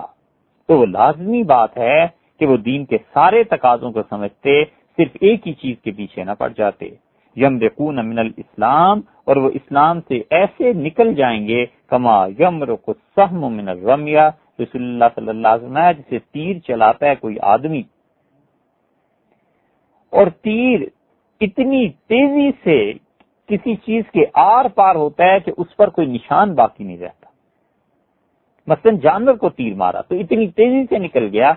تو وہ لازمی بات ہے کہ وہ دین کے سارے تقاضوں کو سمجھتے، صرف ایک ہی چیز کے پیچھے نہ پڑ جاتے. یمرقون من الاسلام، اور وہ اسلام سے ایسے نکل جائیں گے کما یمرق السهم من الرمیہ، رسول اللہ صلی اللہ علیہ وسلم جسے تیر چلاتا ہے کوئی آدمی، اور تیر اتنی تیزی سے کسی چیز کے آر پار ہوتا ہے کہ اس پر کوئی نشان باقی نہیں رہتا. مثلا جانور کو تیر مارا تو اتنی تیزی سے نکل گیا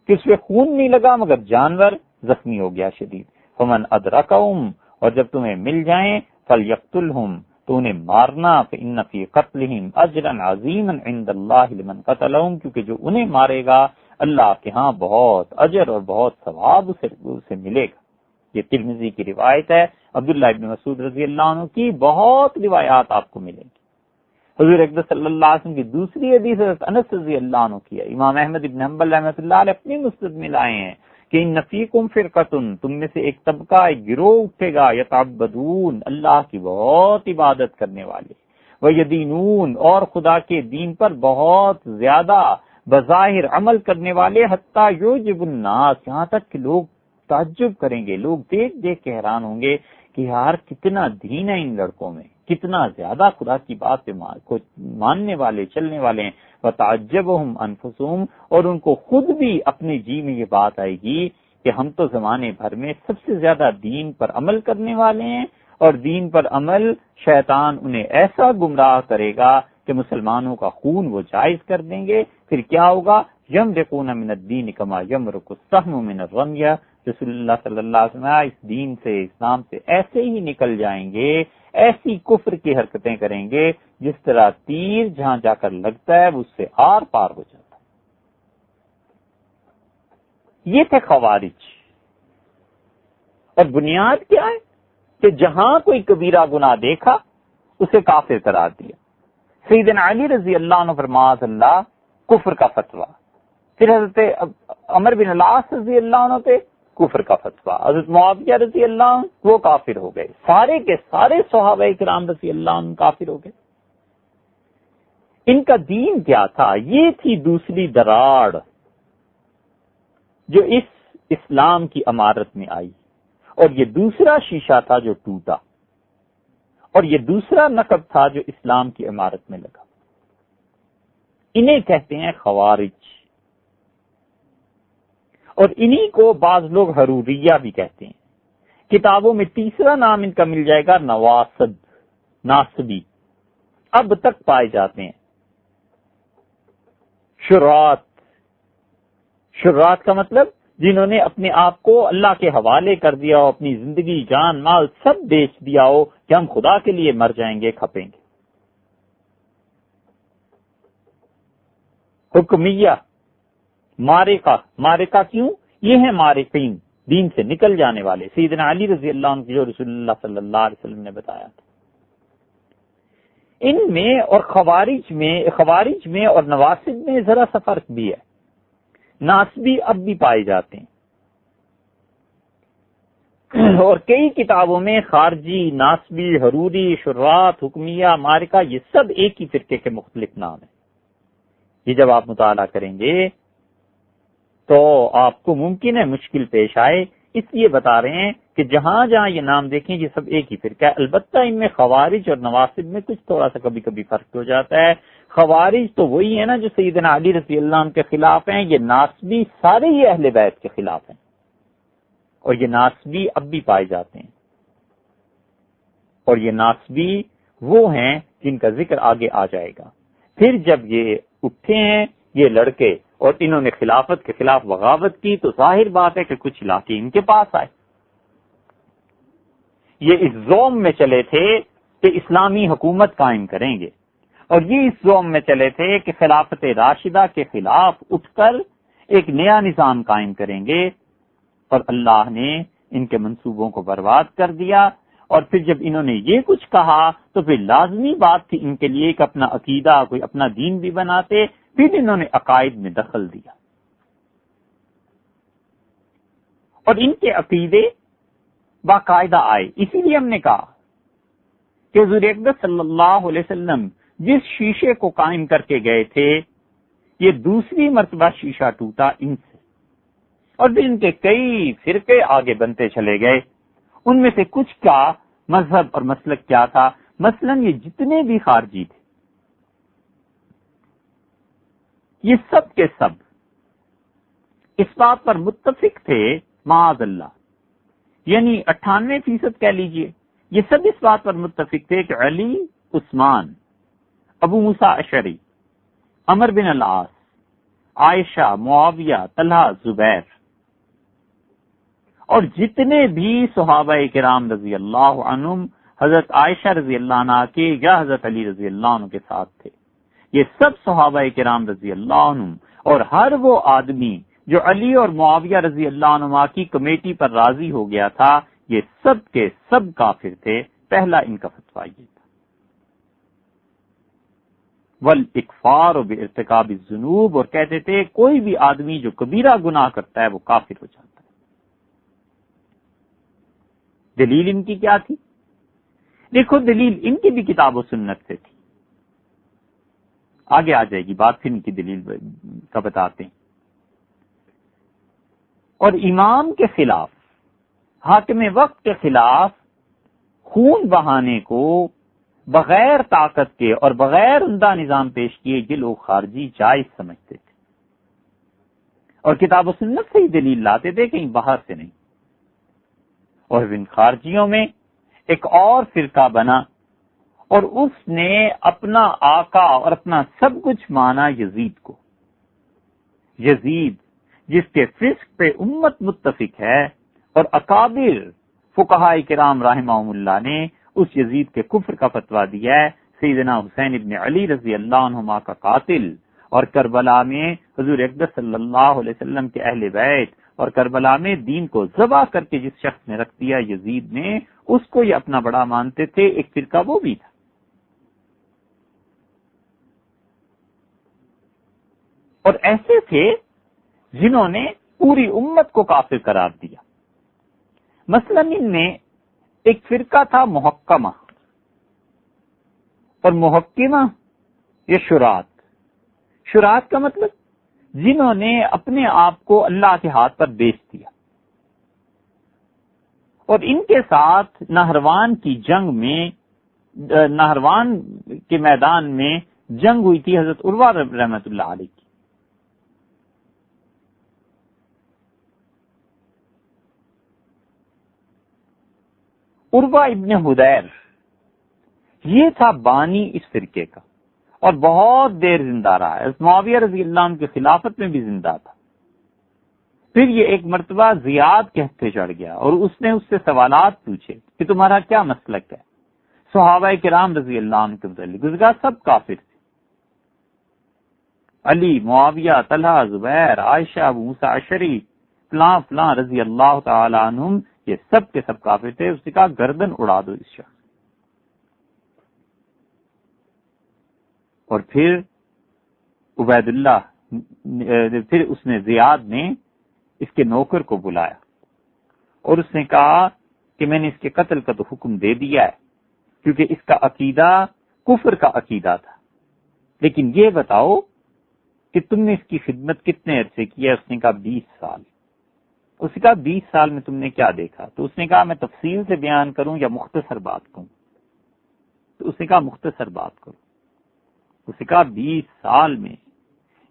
کہ اس پہ خون نہیں لگا مگر جانور زخمی ہو گیا شدید. فمن ادرکہم، اور جب تمہیں مل جائیں فلیقتلہم، تو انہیں مارنا. فإن فی قتلہم اجرا عظیما عند اللہ لمن قتلہم، کیونکہ جو انہیں مارے گا اللہ کے ہاں بہت اجر اور بہت ثواب اسے ملے گا. یہ ترمذی کی روایت ہے. عبداللہ ابن مسعود رضی اللہ عنہ کی بہت روایات آپ کو ملیں گی. حضور اقدس صلی اللہ علیہ وسلم کی دوسری حدیث حضرت انس رضی اللہ عنہ کی ہے، امام احمد ابن حنبل رحمۃ اللہ علیہ اپنی مسند میں لائے ہیں کہ ان فیکم فرقۃ، تم میں سے ایک طبقہ، ایک گروہ اٹھے گا، یتعبدون، اللہ کی بہت عبادت کرنے والے، ویدینون، اور خدا کے دین پر بہت زیادہ بظاہر عمل کرنے والے، حتیٰ یعجب الناس، یہاں تک کہ لوگ تعجب کریں گے، لوگ دیکھ دیکھ کے حیران ہوں گے کہ یار کتنا دین ہے ان لڑکوں میں، کتنا زیادہ خدا کی بات پہ کو ماننے والے، چلنے والے ہیں۔ وتعجبهم انفسهم، اور ان کو خود بھی اپنے جی میں یہ بات آئے گی کہ ہم تو زمانے بھر میں سب سے زیادہ دین پر عمل کرنے والے ہیں، اور دین پر عمل شیطان انہیں ایسا گمراہ کرے گا کہ مسلمانوں کا خون وہ جائز کر دیں گے، پھر کیا ہوگا؟ یمرقون من الدین کما یمرق السهم من الرمیہ، رسول اللہ صلی اللہ علیہ وسلم اس دین سے، اسلام سے ایسے ہی نکل جائیں گے، ایسی کفر کی حرکتیں کریں گے جس طرح تیر جہاں جا کر لگتا ہے وہ اس سے آر پار ہو جاتا ہے۔ یہ تھے خوارج، اور بنیاد کیا ہے کہ جہاں کوئی کبیرہ گناہ دیکھا اسے کافر قرار دیا۔ سیدنا علی رضی اللہ عنہ فرماذ اللہ کفر کا فتویٰ، پھر حضرت عمر بن العاص رضی اللہ عنہ پہ کفر کا فتویٰ، حضرت معاویہ رضی اللہ عنہ وہ کافر ہو گئے، سارے کے سارے صحابہ کرام رضی اللہ عنہ کافر ہو گئے۔ ان کا دین کیا تھا؟ یہ تھی دوسری دراڑ جو اس اسلام کی عمارت میں آئی، اور یہ دوسرا شیشہ تھا جو ٹوٹا، اور یہ دوسرا نقب تھا جو اسلام کی عمارت میں لگا۔ انہیں کہتے ہیں خوارج، اور انہی کو بعض لوگ حروریہ بھی کہتے ہیں۔ کتابوں میں تیسرا نام ان کا مل جائے گا نواصب، ناصبی، اب تک پائے جاتے ہیں۔ شرات، شرات کا مطلب جنہوں نے اپنے آپ کو اللہ کے حوالے کر دیا ہو، اپنی زندگی، جان، مال سب بیچ دیا ہو کہ ہم خدا کے لیے مر جائیں گے، کھپیں گے۔ حکمیہ، مارکہ، مارکہ کیوں؟ یہ ہیں مارقین، دین سے نکل جانے والے، سیدنا علی رضی اللہ عنہ جو رسول اللہ صلی اللہ علیہ وسلم نے بتایا تھا۔ ان میں اور خوارج میں اور نواصب میں ذرا سا فرق بھی ہے۔ ناصبی اب بھی پائے جاتے ہیں، اور کئی کتابوں میں خارجی، ناصبی، حروری، شرات، حکمیہ، مارکہ یہ سب ایک ہی فرقے کے مختلف نام ہیں۔ یہ جب آپ مطالعہ کریں گے تو آپ کو ممکن ہے مشکل پیش آئے، اس لیے بتا رہے ہیں کہ جہاں جہاں یہ نام دیکھیں یہ سب ایک ہی فرقہ ہے۔ البتہ ان میں خوارج اور نواصب میں کچھ تھوڑا سا کبھی کبھی فرق ہو جاتا ہے۔ خوارج تو وہی ہے نا جو سیدنا علی رضی اللہ عنہ کے خلاف ہیں، یہ ناصبی سارے ہی اہل بیت کے خلاف ہیں، اور یہ ناصبی اب بھی پائے جاتے ہیں، اور یہ ناصبی وہ ہیں جن کا ذکر آگے آ جائے گا۔ پھر جب یہ اٹھے ہیں یہ لڑکے اور انہوں نے خلافت کے خلاف بغاوت کی تو ظاہر بات ہے کہ کچھ علاقے ان کے پاس آئے۔ یہ اس زوم میں چلے تھے کہ اسلامی حکومت قائم کریں گے، اور یہ اس زوم میں چلے تھے کہ خلافت راشدہ کے خلاف اٹھ کر ایک نیا نظام قائم کریں گے، اور اللہ نے ان کے منصوبوں کو برباد کر دیا۔ اور پھر جب انہوں نے یہ کچھ کہا تو پھر لازمی بات تھی ان کے لیے کہ اپنا عقیدہ، کوئی اپنا دین بھی بناتے، پھر انہوں نے عقائد میں دخل دیا، اور ان کے عقیدے باقاعدہ آئے۔ اسی لیے ہم نے کہا کہ حضور اقدس صلی اللہ علیہ وسلم جس شیشے کو قائم کر کے گئے تھے یہ دوسری مرتبہ شیشہ ٹوٹا ان سے، اور پھر ان کے کئی فرقے آگے بنتے چلے گئے۔ ان میں سے کچھ کا مذہب اور مسلک کیا تھا؟ مثلا یہ جتنے بھی خارجی تھے یہ سب کے سب اس بات پر متفق تھے، معاذ اللہ، یعنی 98% کہہ لیجئے، یہ سب اس بات پر متفق تھے کہ علی، عثمان، ابو موسیٰ اشعری، عمر بن العاص، عائشہ، معاویہ، طلحہ، زبیر، اور جتنے بھی صحابہ کرام رضی اللہ عنہم حضرت عائشہ رضی اللہ عنہ کے یا حضرت علی رضی اللہ عنہ کے ساتھ تھے، یہ سب صحابہ کرام رضی اللہ عنہم، اور ہر وہ آدمی جو علی اور معاویہ رضی اللہ عنہما کی کمیٹی پر راضی ہو گیا تھا، یہ سب کے سب کافر تھے۔ پہلا ان کا فتویٰ یہ تھا۔ والاکفار بارتکاب الذنوب، اور کہتے تھے کوئی بھی آدمی جو کبیرہ گناہ کرتا ہے وہ کافر ہو جاتا ہے۔ دلیل ان کی کیا تھی؟ دیکھو دلیل ان کی بھی کتاب و سنت سے تھی، آگے آ جائے گی بات، پھر ان کی دلیل کا بتاتے ہیں۔ اور امام کے خلاف، حاکم وقت کے خلاف خون بہانے کو بغیر طاقت کے اور بغیر عمدہ نظام پیش کیے یہ لوگ خارجی جائز سمجھتے تھے، اور کتاب و سنت سے ہی دلیل لاتے تھے، کہیں باہر سے نہیں۔ اور ان خارجیوں میں ایک اور فرقہ بنا، اور اس نے اپنا آقا اور اپنا سب کچھ مانا یزید کو، یزید جس کے فسق پہ امت متفق ہے، اور اکابر فقہاء کرام رحمہم اللہ نے اس یزید کے کفر کا فتویٰ دیا ہے، سیدنا حسین ابن علی رضی اللہ عنہما کا قاتل، اور کربلا میں حضور اقدس صلی اللہ علیہ وسلم کے اہل بیت، اور کربلا میں دین کو ذبح کر کے جس شخص نے رکھ دیا یزید نے، اس کو یہ اپنا بڑا مانتے تھے۔ ایک فرقہ وہ بھی تھا۔ اور ایسے تھے جنہوں نے پوری امت کو کافر قرار دیا۔ مثلا ان میں ایک فرقہ تھا محکمہ، اور محکمہ یہ شرات کا مطلب جنہوں نے اپنے آپ کو اللہ کے ہاتھ پر بیچ دیا۔ اور ان کے ساتھ نہروان کی جنگ میں، نہروان کے میدان میں جنگ ہوئی تھی حضرت عروہ رحمۃ اللہ علیہ کی۔ عروہ ابن حدیر یہ تھا بانی اس فرقے کا، اور بہت دیر زندہ رہا ہے، معاویہ رضی اللہ عنہ کی خلافت میں بھی زندہ تھا۔ پھر یہ ایک مرتبہ زیاد کے ہتھے چڑھ گیا، اور اس نے اس سے سوالات پوچھے کہ تمہارا کیا مسلک ہے، صحابہ کرام رضی اللہ عنہ کے متعلق، اس کا سب کافر تھے، علی، معاویہ، طلحہ، زبیر، عائشہ، ابو موسیٰ اشعری، فلاں فلاں رضی اللہ تعالی عنہم، یہ سب کے سب کافر تھے۔ اس نے کہا گردن اڑا دو اس شخص۔ اور پھر عبید اللہ، پھر اس نے زیاد نے اس کے نوکر کو بلایا، اور اس نے کہا کہ میں نے اس کے قتل کا تو حکم دے دیا ہے، کیونکہ اس کا عقیدہ کفر کا عقیدہ تھا، لیکن یہ بتاؤ کہ تم نے اس کی خدمت کتنے عرصے کی ہے؟ اس نے کہا 20 سال۔ اس نے کہا 20 سال میں تم نے کیا دیکھا؟ تو اس نے کہا میں تفصیل سے بیان کروں یا مختصر بات کروں؟ تو اس نے کہا مختصر بات کروں۔ اس نے کہا 20 سال میں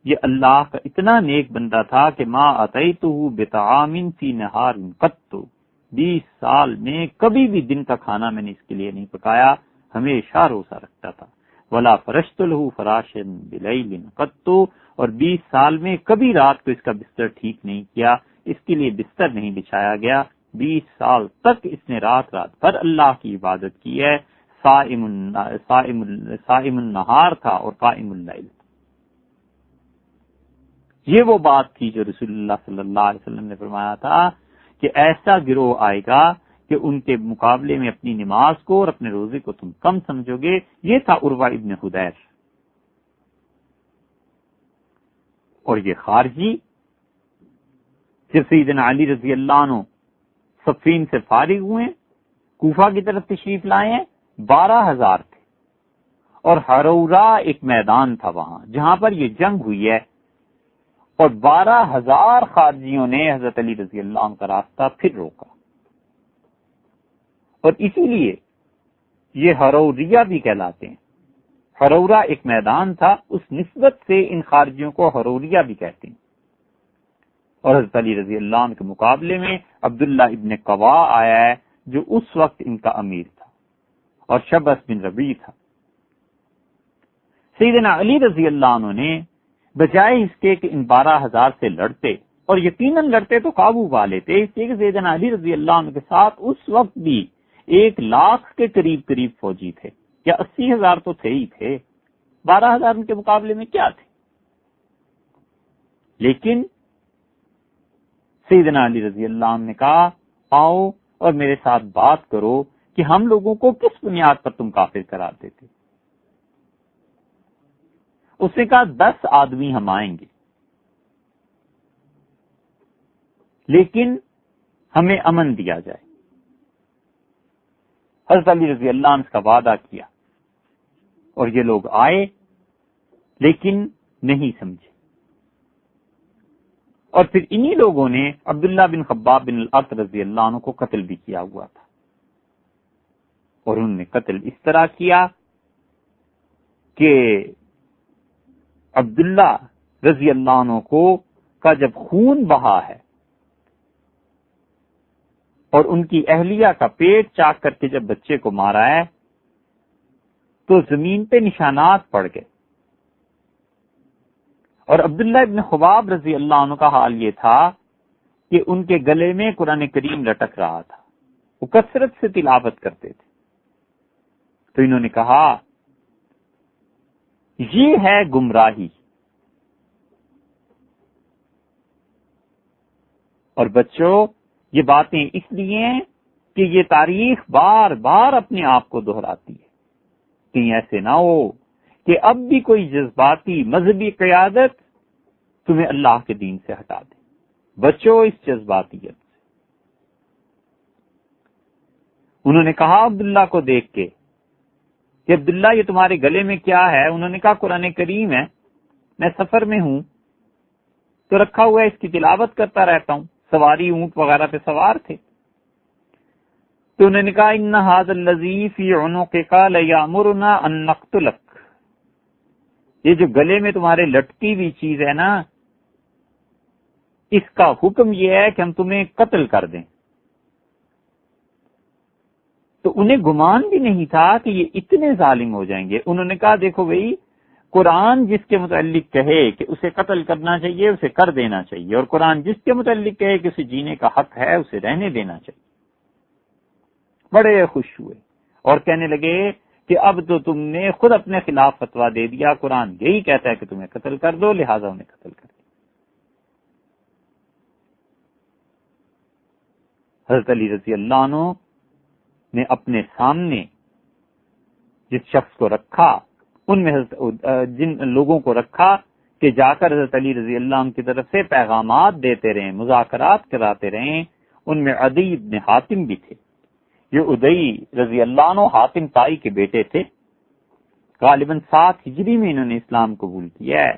یہ اللہ کا اتنا نیک بندہ تھا کہ ما اتیتہ بطعام فی نہار قط، 20 سال میں کبھی بھی دن کا کھانا میں نے اس کے لیے نہیں پکایا، ہمیشہ روزہ رکھتا تھا۔ ولا فرشت له فراشا بلیل قط، اور 20 سال میں کبھی رات کو اس کا بستر ٹھیک نہیں کیا، اس کے لیے بستر نہیں بچھایا گیا۔ 20 سال تک اس نے رات رات بھر اللہ کی عبادت کی ہے، صائم النہار تھا اور قائم اللیل۔ یہ وہ بات تھی جو رسول اللہ صلی اللہ علیہ وسلم نے فرمایا تھا کہ ایسا گروہ آئے گا کہ ان کے مقابلے میں اپنی نماز کو اور اپنے روزے کو تم کم سمجھو گے۔ یہ تھا عروہ ابن حدیر۔ اور یہ خارجی جب سیدنا علی رضی اللہ عنہ صفین سے فارغ ہوئے، کوفہ کی طرف تشریف لائے ہیں، 12,000 تھے، اور ہرورا ایک میدان تھا وہاں جہاں پر یہ جنگ ہوئی ہے، اور 12,000 خارجیوں نے حضرت علی رضی اللہ عنہ کا راستہ پھر روکا۔ اور اسی لیے یہ ہروریہ بھی کہلاتے ہیں۔ ہرورا ایک میدان تھا، اس نسبت سے ان خارجیوں کو ہروریہ بھی کہتے ہیں۔ اور حضرت علی رضی اللہ عنہ کے مقابلے میں عبداللہ ابن قوا آیا ہے جو اس وقت ان کا امیر تھا، اور شبس بن ربیع تھا۔ سیدنا علی رضی اللہ عنہ نے بجائے اس کے کہ ان 12,000 سے لڑتے، اور یقیناً لڑتے تو قابو پا لیتے، اس لیے کہ سیدنا علی رضی اللہ عنہ کے ساتھ اس وقت بھی 1,00,000 کے قریب فوجی تھے، یا 80,000 تو تھے ہی تھے، 12,000 ان کے مقابلے میں کیا تھے؟ لیکن سیدنا علی رضی اللہ عنہ نے کہا آؤ اور میرے ساتھ بات کرو کہ ہم لوگوں کو کس بنیاد پر تم کافر قرار دیتے۔ اس نے کہا 10 آدمی ہم آئیں گے، لیکن ہمیں امن دیا جائے۔ حضرت علی رضی اللہ عنہ کا وعدہ کیا اور یہ لوگ آئے، لیکن نہیں سمجھے، اور پھر انہی لوگوں نے عبداللہ بن خباب بن الارت رضی اللہ عنہ کو قتل بھی کیا ہوا تھا، اور انہوں نے قتل اس طرح کیا کہ عبداللہ رضی اللہ عنہ کا جب خون بہا ہے اور ان کی اہلیہ کا پیٹ چاک کر کے جب بچے کو مارا ہے تو زمین پہ نشانات پڑ گئے، اور عبداللہ ابن خباب رضی اللہ عنہ کا حال یہ تھا کہ ان کے گلے میں قرآن کریم لٹک رہا تھا، وہ کثرت سے تلاوت کرتے تھے۔ تو انہوں نے کہا یہ ہے گمراہی، اور بچوں یہ باتیں اس لیے ہیں کہ یہ تاریخ بار بار اپنے آپ کو دہراتی ہے، کہیں ایسے نہ ہو کہ اب بھی کوئی جذباتی مذہبی قیادت تمہیں اللہ کے دین سے ہٹا دے۔ بچو اس جذباتیت سے۔ انہوں نے کہا عبداللہ کو دیکھ کے کہ عبداللہ یہ تمہارے گلے میں کیا ہے؟ انہوں نے کہا قرآن کریم ہے، میں سفر میں ہوں تو رکھا ہوا ہے، اس کی تلاوت کرتا رہتا ہوں، سواری اونٹ وغیرہ پہ سوار تھے۔ تو انہوں نے کہا ان ھذا الذی فی عنقک لیامرنا ان نقتلک، یہ جو گلے میں تمہارے لٹکی ہوئی چیز ہے نا، اس کا حکم یہ ہے کہ ہم تمہیں قتل کر دیں۔ تو انہیں گمان بھی نہیں تھا کہ یہ اتنے ظالم ہو جائیں گے۔ انہوں نے کہا دیکھو بھئی، قرآن جس کے متعلق کہے کہ اسے قتل کرنا چاہیے اسے کر دینا چاہیے، اور قرآن جس کے متعلق کہے کہ اسے جینے کا حق ہے اسے رہنے دینا چاہیے۔ بڑے خوش ہوئے اور کہنے لگے کہ اب تو تم نے خود اپنے خلاف فتویٰ دے دیا، قرآن یہی کہتا ہے کہ تمہیں قتل کر دو، لہذا انہیں قتل کر دو۔ حضرت علی رضی اللہ عنہ نے اپنے سامنے جس شخص کو رکھا، ان میں جن لوگوں کو رکھا کہ جا کر حضرت علی رضی اللہ عنہ کی طرف سے پیغامات دیتے رہیں، مذاکرات کراتے رہیں، ان میں عدی بن حاتم بھی تھے۔ یہ عدی رضی اللہ عنہ حاتم طائی کے بیٹے تھے، غالباً 7 ہجری میں انہوں نے اسلام قبول کیا ہے،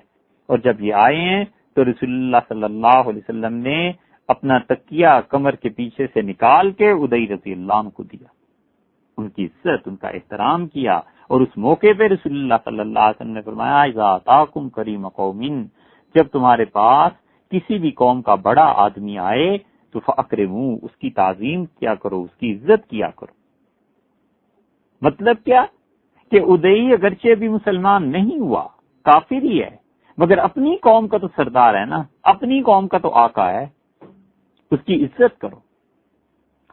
اور جب یہ آئے ہیں تو رسول اللہ صلی اللہ علیہ وسلم نے اپنا تکیہ کمر کے پیچھے سے نکال کے عدی رضی اللہ عنہ کو دیا، ان کی عزت، ان کا احترام کیا، اور اس موقع پہ رسول اللہ صلی اللہ علیہ وسلم نے فرمایا اذا اتاکم کریم قوم، جب تمہارے پاس کسی بھی قوم کا بڑا آدمی آئے تو فاکرموا، اس کی تعظیم کیا کرو، اس کی عزت کیا کرو۔ مطلب کیا کہ عدی اگرچہ بھی مسلمان نہیں ہوا، کافر ہی ہے، مگر اپنی قوم کا تو سردار ہے نا، اپنی قوم کا تو آقا ہے، اس کی عزت کرو۔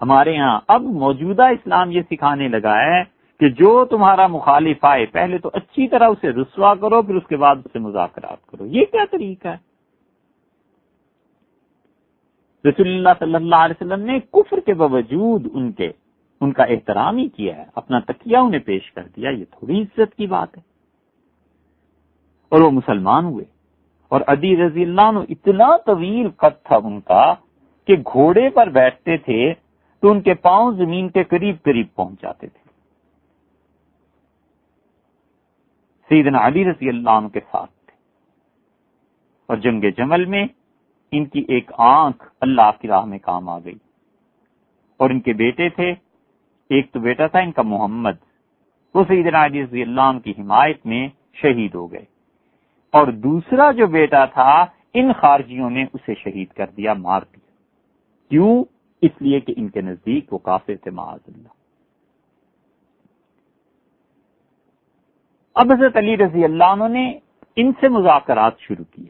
ہمارے ہاں اب موجودہ اسلام یہ سکھانے لگا ہے کہ جو تمہارا مخالف آئے پہلے تو اچھی طرح اسے رسوا کرو، پھر اس کے بعد اسے مذاکرات کرو۔ یہ کیا طریقہ ہے؟ رسول اللہ صلی اللہ علیہ وسلم نے کفر کے باوجود ان کا احترام ہی کیا ہے، اپنا تکیہ انہیں پیش کر دیا، یہ تھوڑی عزت کی بات ہے۔ اور وہ مسلمان ہوئے، اور عدی رضی اللہ عنہ اتنا طویل قد تھا ان کا کہ گھوڑے پر بیٹھتے تھے تو ان کے پاؤں زمین کے قریب قریب پہنچ جاتے تھے۔ سیدنا علی رضی اللہ عنہ کے ساتھ تھے، اور جنگ جمل میں ان کی ایک آنکھ اللہ کی راہ میں کام آ گئی، اور ان کے بیٹے تھے، ایک تو بیٹا تھا ان کا محمد، وہ سیدنا علی رضی اللہ عنہ کی حمایت میں شہید ہو گئے، اور دوسرا جو بیٹا تھا ان خارجیوں نے اسے شہید کر دیا، مار دیا۔ کیوں؟ اس لیے کہ ان کے نزدیک وہ کافر تھے معاذ اللہ۔ اب حضرت علی رضی اللہ عنہ نے ان سے مذاکرات شروع کیے۔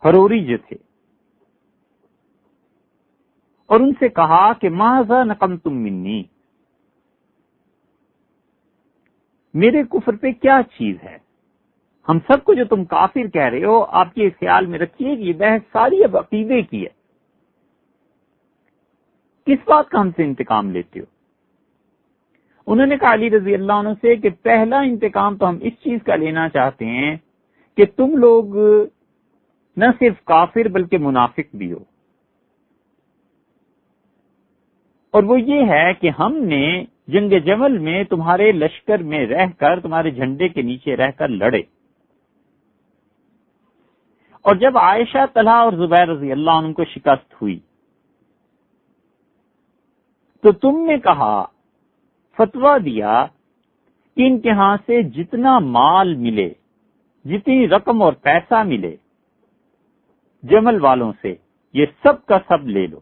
ہروری جو تھے، اور ان سے کہا کہ ماذا نقمتم منی، میرے کفر پہ کیا چیز ہے؟ ہم سب کو جو تم کافر کہہ رہے ہو، آپ یہ خیال میں رکھیے کہ یہ بحث ساری اب عقیدے کی ہے، کس بات کا ہم سے انتقام لیتے ہو؟ انہوں نے کہا علی رضی اللہ عنہ سے کہ پہلا انتقام تو ہم اس چیز کا لینا چاہتے ہیں کہ تم لوگ نہ صرف کافر بلکہ منافق بھی ہو، اور وہ یہ ہے کہ ہم نے جنگ جمل میں تمہارے لشکر میں رہ کر، تمہارے جھنڈے کے نیچے رہ کر لڑے، اور جب عائشہ، طلحہ اور زبیر رضی اللہ عنہ کو شکست ہوئی تو تم نے کہا، فتویٰ دیا کہ ان کے ہاں سے جتنا مال ملے، جتنی رقم اور پیسہ ملے جمل والوں سے، یہ سب کا سب لے لو،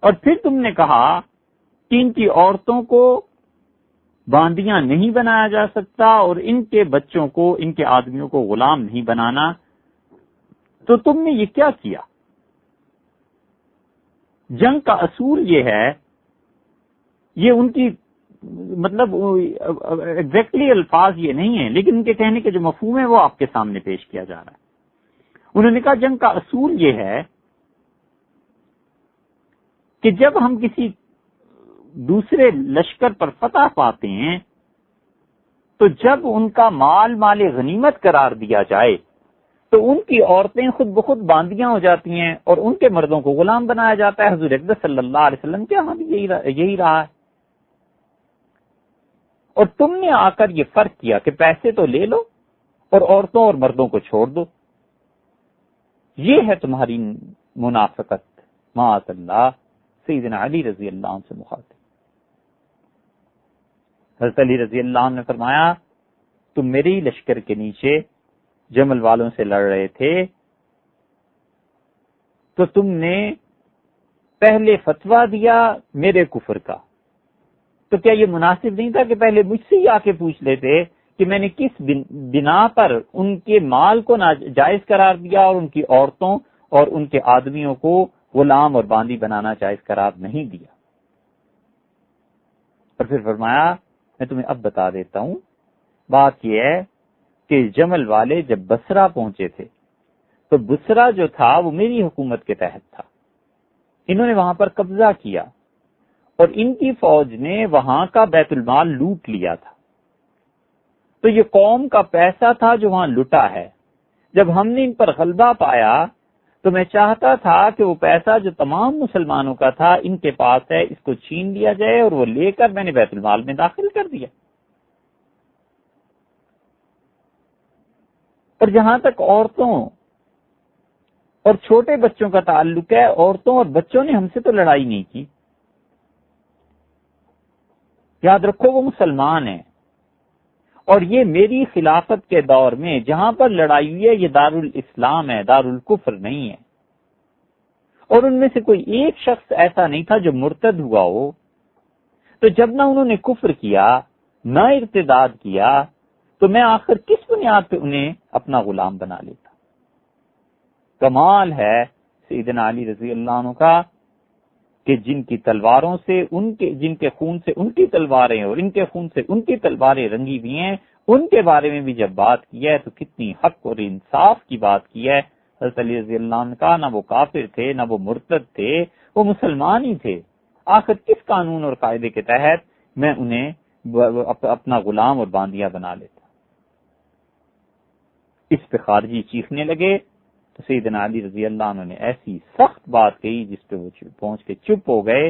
اور پھر تم نے کہا کہ ان کی عورتوں کو باندیاں نہیں بنایا جا سکتا اور ان کے بچوں کو، ان کے آدمیوں کو غلام نہیں بنانا۔ تو تم نے یہ کیا کیا؟ جنگ کا اصول یہ ہے، یہ ان کی مطلب ایگزیکٹلی الفاظ یہ نہیں ہیں، لیکن ان کے کہنے کے جو مفہوم ہے وہ آپ کے سامنے پیش کیا جا رہا ہے۔ انہوں نے کہا جنگ کا اصول یہ ہے کہ جب ہم کسی دوسرے لشکر پر فتح پاتے ہیں تو جب ان کا مال غنیمت قرار دیا جائے تو ان کی عورتیں خود بخود باندیاں ہو جاتی ہیں اور ان کے مردوں کو غلام بنایا جاتا ہے۔ حضور اقدس صلی اللہ علیہ وسلم کے ہاں بھی یہی رہا ہے، اور تم نے آ کر یہ فرق کیا کہ پیسے تو لے لو اور عورتوں اور مردوں کو چھوڑ دو۔ یہ ہے تمہاری منافقت، معاذ اللہ۔ سیدنا علی رضی اللہ عنہ سے مخاطب حضرت علی رضی اللہ عنہ نے فرمایا، تم میرے ہی لشکر کے نیچے جمل والوں سے لڑ رہے تھے تو تم نے پہلے فتویٰ دیا میرے کفر کا، تو کیا یہ مناسب نہیں تھا کہ پہلے مجھ سے ہی آ کے پوچھ لیتے کہ میں نے کس بنا پر ان کے مال کو ناجائز قرار دیا اور ان کی عورتوں اور ان کے آدمیوں کو غلام اور باندی بنانا جائز قرار نہیں دیا؟ اور پھر فرمایا، میں تمہیں اب بتا دیتا ہوں، بات یہ ہے کہ جمل والے جب بصرہ پہنچے تھے تو بصرہ جو تھا وہ میری حکومت کے تحت تھا، انہوں نے وہاں پر قبضہ کیا اور ان کی فوج نے وہاں کا بیت المال لوٹ لیا تھا، تو یہ قوم کا پیسہ تھا جو وہاں لٹا ہے۔ جب ہم نے ان پر غلبہ پایا تو میں چاہتا تھا کہ وہ پیسہ جو تمام مسلمانوں کا تھا ان کے پاس ہے، اس کو چھین لیا جائے، اور وہ لے کر میں نے بیت المال میں داخل کر دیا۔ اور جہاں تک عورتوں اور چھوٹے بچوں کا تعلق ہے، عورتوں اور بچوں نے ہم سے تو لڑائی نہیں کی، یاد رکھو وہ مسلمان ہیں، اور یہ میری خلافت کے دور میں جہاں پر لڑائی ہوئی ہے یہ دارالاسلام ہے، دارالکفر نہیں ہے، اور ان میں سے کوئی ایک شخص ایسا نہیں تھا جو مرتد ہوا ہو۔ تو جب نہ انہوں نے کفر کیا نہ ارتداد کیا تو میں آخر کس بنیاد پہ انہیں اپنا غلام بنا لیتا؟ کمال ہے سیدنا علی رضی اللہ عنہ کا کہ جن کی تلواروں سے جن کے خون سے ان کی تلواریں اور ان کے خون سے ان کی تلواریں رنگی ہوئی ہیں، ان کے بارے میں بھی جب بات کی ہے تو کتنی حق اور انصاف کی بات کی ہے۔ حضرت علی رضی اللہ عنہ کا نہ وہ کافر تھے نہ وہ مرتد تھے، وہ مسلمان ہی تھے۔ آخر کس قانون اور قاعدے کے تحت میں انہیں اپنا غلام اور باندیاں بنا لیتا؟ اس پہ خارجی چیخنے لگے تو سیدنا علی رضی اللہ عنہ نے ایسی سخت بات کہی جس پہ وہ پہنچ کے چپ ہو گئے،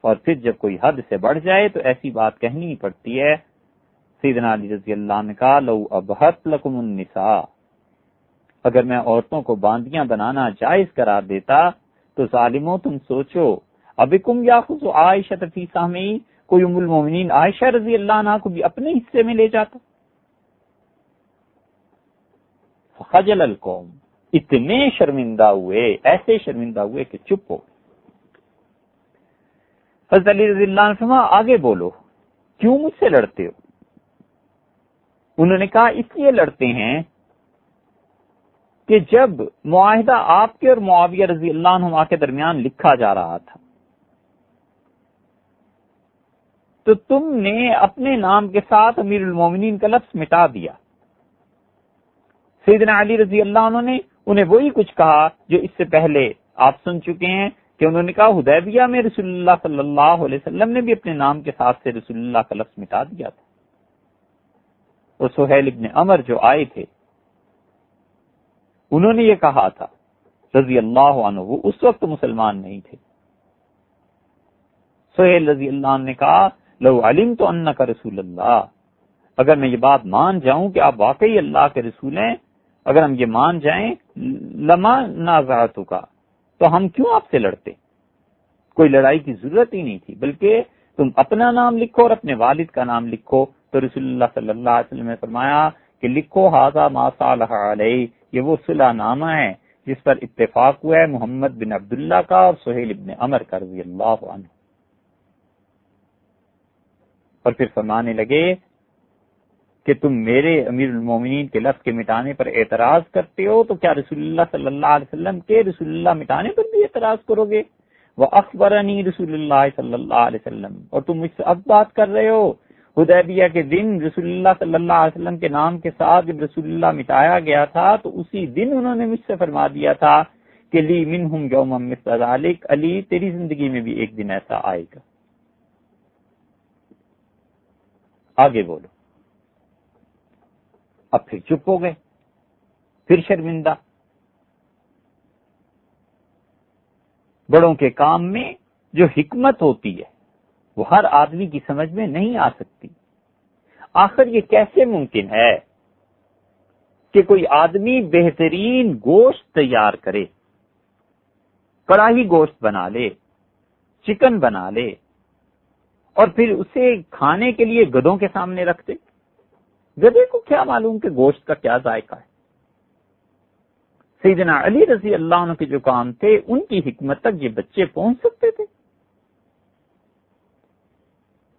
اور پھر جب کوئی حد سے بڑھ جائے تو ایسی بات کہنی ہی پڑتی ہے۔ سیدنا علی رضی اللہ عنہ نے کہا، لو ابہت لکم النساء، اگر میں عورتوں کو باندیاں بنانا جائز قرار دیتا تو ظالموں تم سوچو، ابکم یاخذ عائشہ فی سہمی، کوئی ام المومنین عائشہ رضی اللہ عنہا کو بھی اپنے حصے میں لے جاتا۔ فخجل القوم، اتنے شرمندہ ہوئے، ایسے شرمندہ ہوئے کہ چپ ہو۔ حضرت علی رضی اللہ عنہ فرمایا، آگے بولو، کیوں مجھ سے لڑتے ہو؟ انہوں نے کہا، اس لیے لڑتے ہیں کہ جب معاہدہ آپ کے اور معاویہ رضی اللہ عنہ کے درمیان لکھا جا رہا تھا تو تم نے اپنے نام کے ساتھ امیر المومنین کا لفظ مٹا دیا۔ سیدنا علی رضی اللہ عنہ نے انہیں وہی کچھ کہا جو اس سے پہلے آپ سن چکے ہیں کہ انہوں نے کہا حدیبیہ میں رسول اللہ صلی اللہ علیہ وسلم نے بھی اپنے نام کے ساتھ سے رسول اللہ کا لفظ مٹا دیا تھا. اور سہیل ابن عمر جو آئے تھے انہوں نے یہ کہا تھا رضی اللہ عنہ، وہ اس وقت مسلمان نہیں تھے. سہیل رضی اللہ عنہ نے کہا لو علمت انک رسول اللہ، اگر میں یہ بات مان جاؤں کہ آپ واقعی اللہ کے رسول ہیں، اگر ہم یہ مان جائیں لما نازعتک، تو ہم کیوں آپ سے لڑتے؟ کوئی لڑائی کی ضرورت ہی نہیں تھی، بلکہ تم اپنا نام لکھو اور اپنے والد کا نام لکھو. تو رسول اللہ صلی اللہ علیہ وسلم نے فرمایا کہ لکھو ھذا ما صالح علیہ، یہ وہ صلح نامہ ہے جس پر اتفاق ہوا ہے محمد بن عبداللہ کا اور سہیل ابن عمر کا رضی اللہ عنہ. اور پھر فرمانے لگے کہ تم میرے امیر المومنین کے لفظ کے مٹانے پر اعتراض کرتے ہو، تو کیا رسول اللہ صلی اللہ علیہ وسلم کے رسول اللہ مٹانے پر بھی اعتراض کرو گے؟ وَأَخْبَرَنِي رسول اللہ صلی اللہ علیہ وسلم، اور تم مجھ سے اب بات کر رہے ہو حدیبیہ کے دن رسول اللہ صلی اللہ علیہ وسلم کے نام کے ساتھ جب رسول اللہ مٹایا گیا تھا تو اسی دن انہوں نے مجھ سے فرما دیا تھا کہ لی منہم یوما مثل ذلک، علی تیری زندگی میں بھی ایک دن ایسا آئے گا. آگے بولو. اب پھر چپ ہو گئے، پھر شرمندہ. بڑوں کے کام میں جو حکمت ہوتی ہے وہ ہر آدمی کی سمجھ میں نہیں آ سکتی. آخر یہ کیسے ممکن ہے کہ کوئی آدمی بہترین گوشت تیار کرے، کڑاہی گوشت بنا لے، چکن بنا لے، اور پھر اسے کھانے کے لیے گدھوں کے سامنے رکھ دے؟ گدھے کو کیا معلوم کہ گوشت کا کیا ذائقہ ہے؟ سیدنا علی رضی اللہ عنہ کے جو کام تھے ان کی حکمت تک یہ بچے پہنچ سکتے تھے؟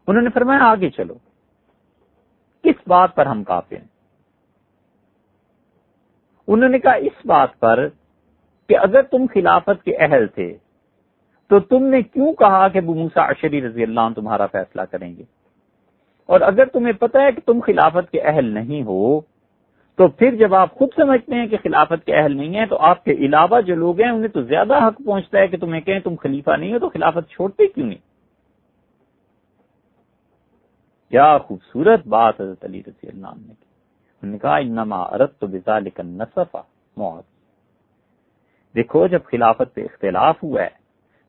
انہوں نے فرمایا آگے چلو، کس بات پر ہم کافر ہیں؟ انہوں نے کہا اس بات پر کہ اگر تم خلافت کے اہل تھے تو تم نے کیوں کہا کہ ابو موسیٰ اشعری رضی اللہ عنہ تمہارا فیصلہ کریں گے؟ اور اگر تمہیں پتہ ہے کہ تم خلافت کے اہل نہیں ہو تو پھر جب آپ خود سمجھتے ہیں کہ خلافت کے اہل نہیں ہیں تو آپ کے علاوہ جو لوگ ہیں انہیں تو زیادہ حق پہنچتا ہے کہ تمہیں کہیں تم خلیفہ نہیں ہو تو خلافت چھوڑتے کیوں نہیں؟ کیا خوبصورت بات حضرت علی رضی اللہ عنہ نے کی. انہوں نے کہا انما اردت بذلک النصف معاذ، دیکھو جب خلافت پہ اختلاف ہوا ہے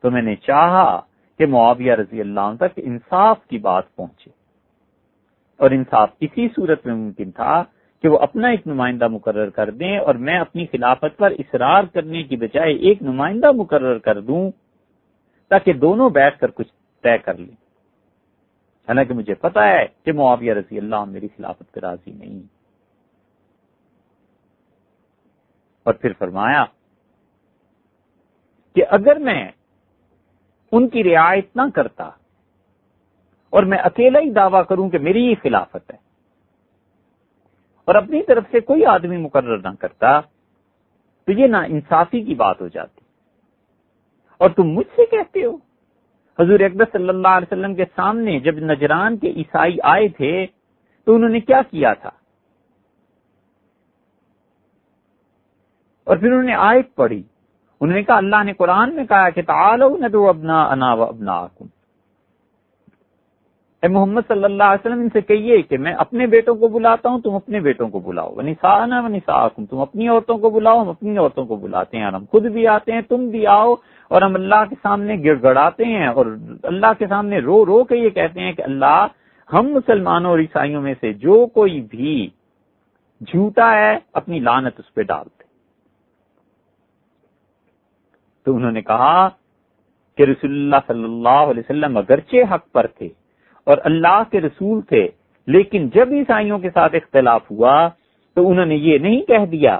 تو میں نے چاہا کہ معاویہ رضی اللہ عنہ تک انصاف کی بات پہنچے، اور انصاف اسی صورت میں ممکن تھا کہ وہ اپنا ایک نمائندہ مقرر کر دیں اور میں اپنی خلافت پر اصرار کرنے کی بجائے ایک نمائندہ مقرر کر دوں تاکہ دونوں بیٹھ کر کچھ طے کر لیں. حالانکہ مجھے پتا ہے کہ معاویہ رضی اللہ عنہ میری خلافت پہ راضی نہیں. اور پھر فرمایا کہ اگر میں ان کی رعایت نہ کرتا اور میں اکیلا ہی دعویٰ کروں کہ میری ہی خلافت ہے اور اپنی طرف سے کوئی آدمی مقرر نہ کرتا تو یہ نا انصافی کی بات ہو جاتی. اور تم مجھ سے کہتے ہو حضور اکبر صلی اللہ علیہ وسلم کے سامنے جب نجران کے عیسائی آئے تھے تو انہوں نے کیا کیا تھا؟ اور پھر انہوں نے آیت پڑھی، انہوں نے کہا اللہ نے قرآن میں کہا کہ تعالوا ندعو ابناءنا وابناءکم، اے محمد صلی اللہ علیہ وسلم ان سے کہیے کہ میں اپنے بیٹوں کو بلاتا ہوں، تم اپنے بیٹوں کو بلاؤ، ونساءنا ونساءکم، تم اپنی عورتوں کو بلاؤ، ہم اپنی عورتوں کو بلاتے ہیں، اور ہم خود بھی آتے ہیں، تم بھی آؤ، اور ہم اللہ کے سامنے گڑ گڑاتے ہیں اور اللہ کے سامنے رو رو کے یہ کہتے ہیں کہ اللہ ہم مسلمانوں اور عیسائیوں میں سے جو کوئی بھی جھوٹا ہے اپنی لعنت اس پہ ڈالتے. تو انہوں نے کہا کہ رسول اللہ صلی اللہ علیہ وسلم اگرچہ حق پر تھے اور اللہ کے رسول تھے، لیکن جب عیسائیوں کے ساتھ اختلاف ہوا تو انہوں نے یہ نہیں کہہ دیا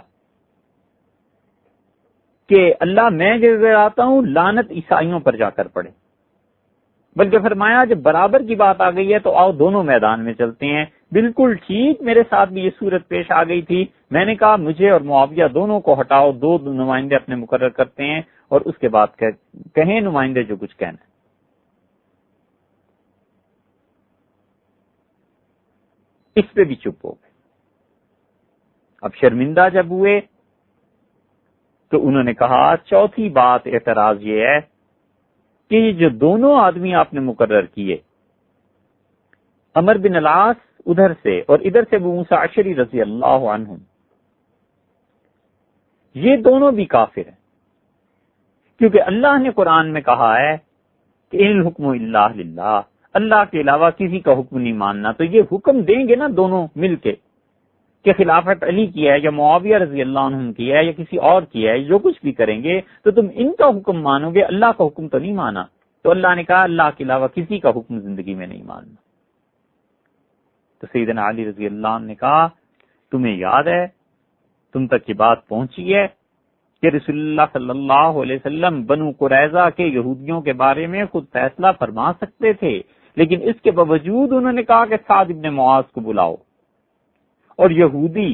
کہ اللہ میں گڑگڑاتا ہوں لعنت عیسائیوں پر جا کر پڑے، بلکہ فرمایا جب برابر کی بات آ گئی ہے تو آؤ دونوں میدان میں چلتے ہیں. بالکل ٹھیک میرے ساتھ بھی یہ صورت پیش آ گئی تھی، میں نے کہا مجھے اور معاویہ دونوں کو ہٹاؤ، دو نمائندے اپنے مقرر کرتے ہیں اور اس کے بعد کہیں نمائندے جو کچھ کہنا ہے. اس پہ بھی چپ ہو گئے. اب شرمندہ جب ہوئے تو انہوں نے کہا چوتھی بات اعتراض یہ ہے کہ یہ جو دونوں آدمی آپ نے مقرر کیے، عمر بن العاص ادھر سے اور ادھر سے ابو موسیٰ اشعری رضی اللہ عنہ، یہ دونوں بھی کافر ہیں، کیونکہ اللہ نے قرآن میں کہا ہے کہ ان الحکم الا للہ، اللہ کے علاوہ کسی کا حکم نہیں ماننا. تو یہ حکم دیں گے نا دونوں مل کے کہ خلافت علی کی ہے یا معاویہ رضی اللہ عنہ کی ہے یا کسی اور کی ہے، جو کچھ بھی کریں گے تو تم ان کا حکم مانو گے، اللہ کا حکم تو نہیں مانا. تو اللہ نے کہا اللہ کے علاوہ کسی کا حکم زندگی میں نہیں ماننا. تو سیدنا علی رضی اللہ عنہ نے کہا تمہیں یاد ہے، تم تک یہ بات پہنچی ہے کہ رسول اللہ صلی اللہ علیہ وسلم بنو قریظہ کے یہودیوں کے بارے میں خود فیصلہ فرما سکتے تھے، لیکن اس کے باوجود انہوں نے کہا کہ سعد ابن معاذ کو بلاؤ، اور یہودی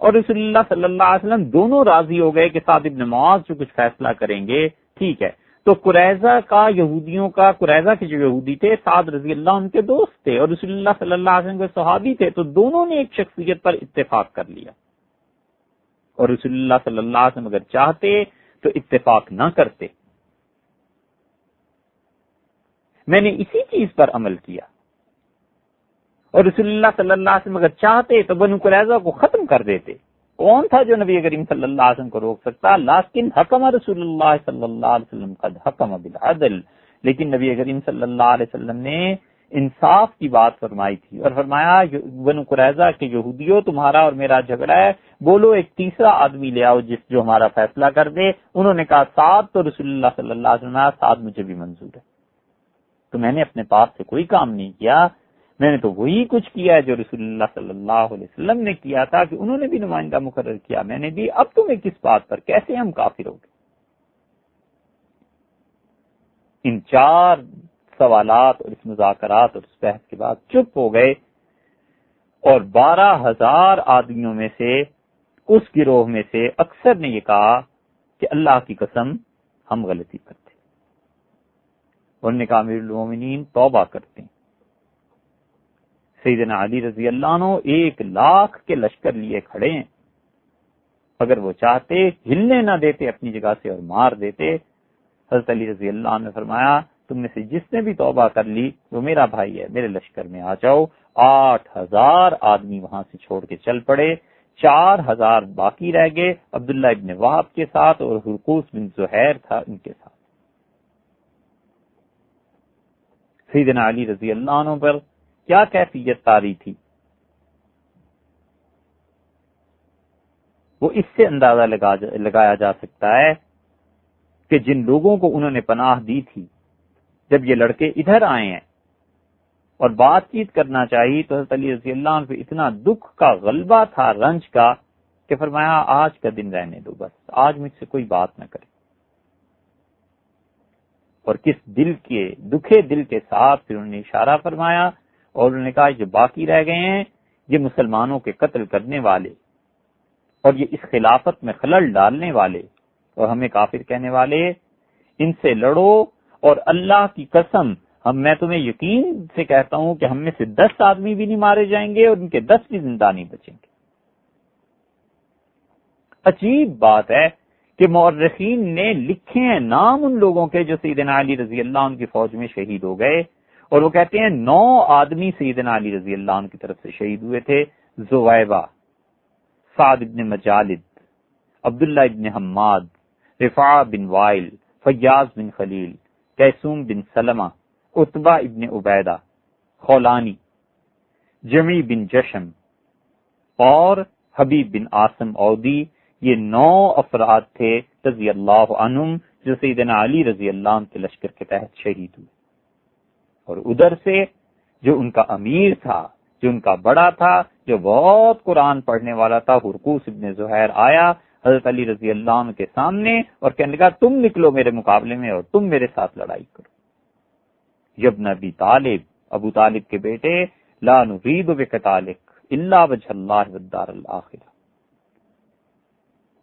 اور رسول اللہ صلی اللہ علیہ وسلم دونوں راضی ہو گئے کہ سعد ابن معاذ جو کچھ فیصلہ کریں گے ٹھیک ہے. تو قریظہ کا یہودیوں کا، قریظہ کے جو یہودی تھے سعد رضی اللہ عنہ کے دوست تھے اور رسول اللہ صلی اللہ علیہ وسلم کے صحابی تھے، تو دونوں نے ایک شخصیت پر اتفاق کر لیا. اور رسول اللہ صلی اللہ علیہ وسلم اگر چاہتے تو اتفاق نہ کرتے. میں نے اسی چیز پر عمل کیا، اور رسول اللہ صلی اللہ علیہ وسلم اگر چاہتے تو بنو قریظہ کو ختم کر دیتے. کون تھا جو نبی کریم صلی اللہ علیہ وسلم کو روک سکتا؟ لیکن حکم رسول اللہ صلی اللہ علیہ وسلم قد حکم بالعدل، لیکن نبی کریم صلی اللہ علیہ وسلم نے انصاف کی بات فرمائی تھی اور فرمایا بنو قریظہ کے یہودیوں تمہارا اور میرا جھگڑا ہے، بولو ایک تیسرا آدمی لے آؤ جو ہمارا فیصلہ کر دے. انہوں نے کہا سعد، تو رسول اللہ صلی اللہ علیہ وسلم سعد مجھے بھی منظور ہے. تو میں نے اپنے پاس سے کوئی کام نہیں کیا، میں نے تو وہی کچھ کیا ہے جو رسول اللہ صلی اللہ علیہ وسلم نے کیا تھا کہ انہوں نے بھی نمائندہ مقرر کیا، میں نے بھی. اب تمہیں کس بات پر، کیسے ہم کافر ہو گئے؟ ان 4 سوالات اور اس مذاکرات اور اس بحث کے بعد چپ ہو گئے، اور 12,000 آدمیوں میں سے اس گروہ میں سے اکثر نے یہ کہا کہ اللہ کی قسم ہم غلطی کرتے. انہوں نے کہا امیر المومنین توبہ کرتے ہیں. سیدنا علی رضی اللہ عنہ 1,00,000 کے لشکر لیے کھڑے ہیں، اگر وہ چاہتے ہلنے نہ دیتے اپنی جگہ سے اور مار دیتے. حضرت علی رضی اللہ عنہ نے فرمایا تم میں سے جس نے بھی توبہ کر لی وہ میرا بھائی ہے، میرے لشکر میں آ جاؤ. 8,000 آدمی وہاں سے چھوڑ کے چل پڑے، 4,000 باقی رہ گئے عبداللہ ابن وہب کے ساتھ، اور حرقوس بن زہیر تھا ان کے ساتھ. سیدنا علی رضی اللہ عنہ پر کیا کیفیت طاری تھی، وہ اس سے اندازہ لگایا جا سکتا ہے کہ جن لوگوں کو انہوں نے پناہ دی تھی، جب یہ لڑکے ادھر آئے ہیں اور بات چیت کرنا چاہیے تو حضرت علی رضی اللہ عنہ پہ اتنا دکھ کا غلبہ تھا، رنج کا، کہ فرمایا آج کا دن رہنے دو، بس آج مجھ سے کوئی بات نہ کرے. اور کس دل کے دکھے دل کے ساتھ پھر انہوں نے اشارہ فرمایا اور انہوں نے کہا جو باقی رہ گئے ہیں یہ مسلمانوں کے قتل کرنے والے اور یہ اس خلافت میں خلل ڈالنے والے اور ہمیں کافر کہنے والے، ان سے لڑو. اور اللہ کی قسم میں تمہیں یقین سے کہتا ہوں کہ ہم میں سے 10 آدمی بھی نہیں مارے جائیں گے اور ان کے 10 بھی زندہ نہیں بچیں گے. عجیب بات ہے کہ مورخین نے لکھے ہیں نام ان لوگوں کے جو سیدنا علی رضی اللہ عنہ کی فوج میں شہید ہو گئے، اور وہ کہتے ہیں 9 آدمی سیدنا علی رضی اللہ عنہ کی طرف سے شہید ہوئے تھے: زویبہ، سعد بن مجالد، عبداللہ ابن حماد، رفاع بن وائل، فیاض بن خلیل، کیسوم بن سلمہ، عتبہ ابن عبیدہ، خولانی، جمی بن جشم اور حبیب بن عاصم عودی. یہ 9 افراد تھے رضی اللہ عنہم جو سیدنا علی رضی اللہ عنہ کے لشکر کے تحت شہید ہوئے. اور ادھر سے جو ان کا امیر تھا، جو ان کا بڑا تھا، جو بہت قرآن پڑھنے والا تھا، حرقوس ابن زہیر آیا حضرت علی رضی اللہ عنہ کے سامنے اور کہنے لگا تم نکلو میرے مقابلے میں اور تم میرے ساتھ لڑائی کرو. ابن ابی طالب، ابو طالب کے بیٹے، لا نرید بقتالک الا وجہ اللہ والدار الاخرہ،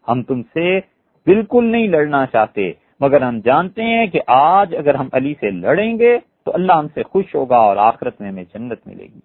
ہم تم سے بالکل نہیں لڑنا چاہتے مگر ہم جانتے ہیں کہ آج اگر ہم علی سے لڑیں گے تو اللہ ہم سے خوش ہوگا اور آخرت میں ہمیں جنت ملے گی.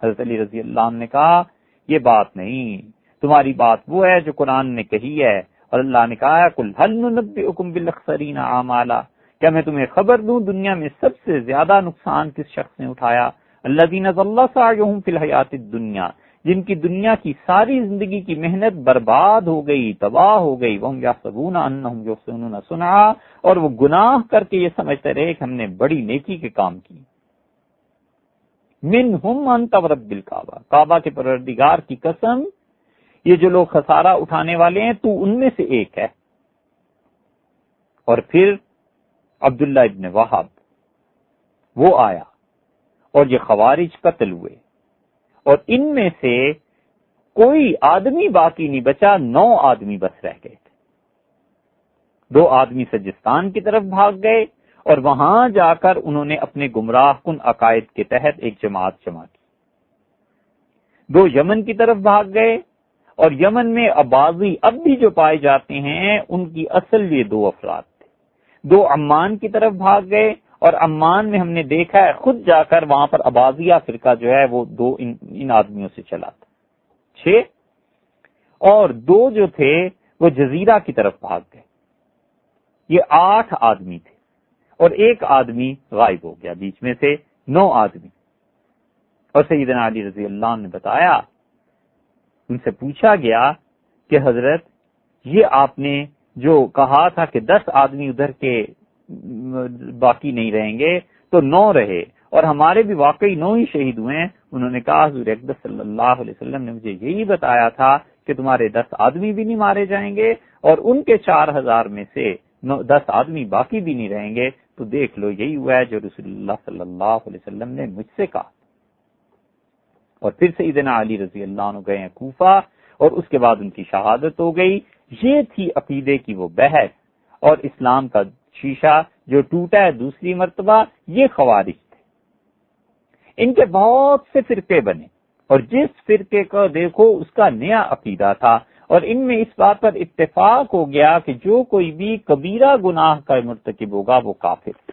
حضرت علی رضی اللہ عنہ نے کہا یہ بات نہیں، تمہاری بات وہ ہے جو قرآن نے کہی ہے، اور اللہ نے کہا قل هل ننبئکم بالاخسرین اعمالا، کیا میں تمہیں خبر دوں دنیا میں سب سے زیادہ نقصان کس شخص نے اٹھایا؟ الذین ضل سعیہم فی الحیات الدنیا، جن کی دنیا کی ساری زندگی کی محنت برباد ہو گئی، تباہ ہو گئی، وہم یحسبون انہم یحسنون صنعا، اور وہ گناہ کر کے یہ سمجھتے رہے کہ ہم نے بڑی نیکی کے کام کی۔ منہم انت ورب الکعبہ، کعبہ کے پروردگار کی قسم، یہ جو لوگ خسارہ اٹھانے والے ہیں تو ان میں سے ایک ہے۔ اور پھر عبداللہ ابن وہب وہ آیا اور یہ خوارج قتل ہوئے، اور ان میں سے کوئی آدمی باقی نہیں بچا، 9 آدمی بس رہ گئے تھے۔ 2 آدمی سجستان کی طرف بھاگ گئے اور وہاں جا کر انہوں نے اپنے گمراہ کن عقائد کے تحت ایک جماعت جمع کی۔ 2 یمن کی طرف بھاگ گئے، اور یمن میں اباضی اب بھی جو پائے جاتے ہیں ان کی اصل یہ 2 افراد تھے۔ 2 عمان کی طرف بھاگ گئے، اور عمان میں ہم نے دیکھا ہے خود جا کر وہاں پر اباضیہ فرقہ جو ہے وہ 2 ان آدمیوں سے چلا تھا، 6، اور 2 جو تھے وہ جزیرہ کی طرف بھاگ گئے، یہ 8 آدمی تھے، اور 1 آدمی غائب ہو گیا، بیچ میں سے 9 آدمی۔ اور سیدنا علی رضی اللہ عنہ نے بتایا، ان سے پوچھا گیا کہ حضرت یہ آپ نے جو کہا تھا کہ 10 آدمی ادھر کے باقی نہیں رہیں گے تو 9 رہے، اور ہمارے بھی واقعی 9 ہی شہید ہوئے ہیں۔ انہوں نے کہا حضور اقدس صلی اللہ علیہ وسلم نے مجھے یہی بتایا تھا کہ تمہارے 10 آدمی بھی نہیں مارے جائیں گے، اور ان کے 4000 میں سے 10 آدمی باقی بھی نہیں رہیں گے، تو دیکھ لو یہی ہوا ہے جو رسول اللہ صلی اللہ علیہ وسلم نے مجھ سے کہا۔ اور پھر سیدنا علی رضی اللہ عنہ گئے ہیں کوفہ، اور اس کے بعد ان کی شہادت ہو گئی۔ یہ تھی عقیدے کی وہ بحث، اور اسلام کا شیشہ جو ٹوٹا ہے دوسری مرتبہ، یہ خوارج تھے۔ ان کے بہت سے فرقے بنے، اور جس فرقے کو دیکھو اس کا نیا عقیدہ تھا، اور ان میں اس بات پر اتفاق ہو گیا کہ جو کوئی بھی کبیرہ گناہ کا مرتکب ہوگا وہ کافر۔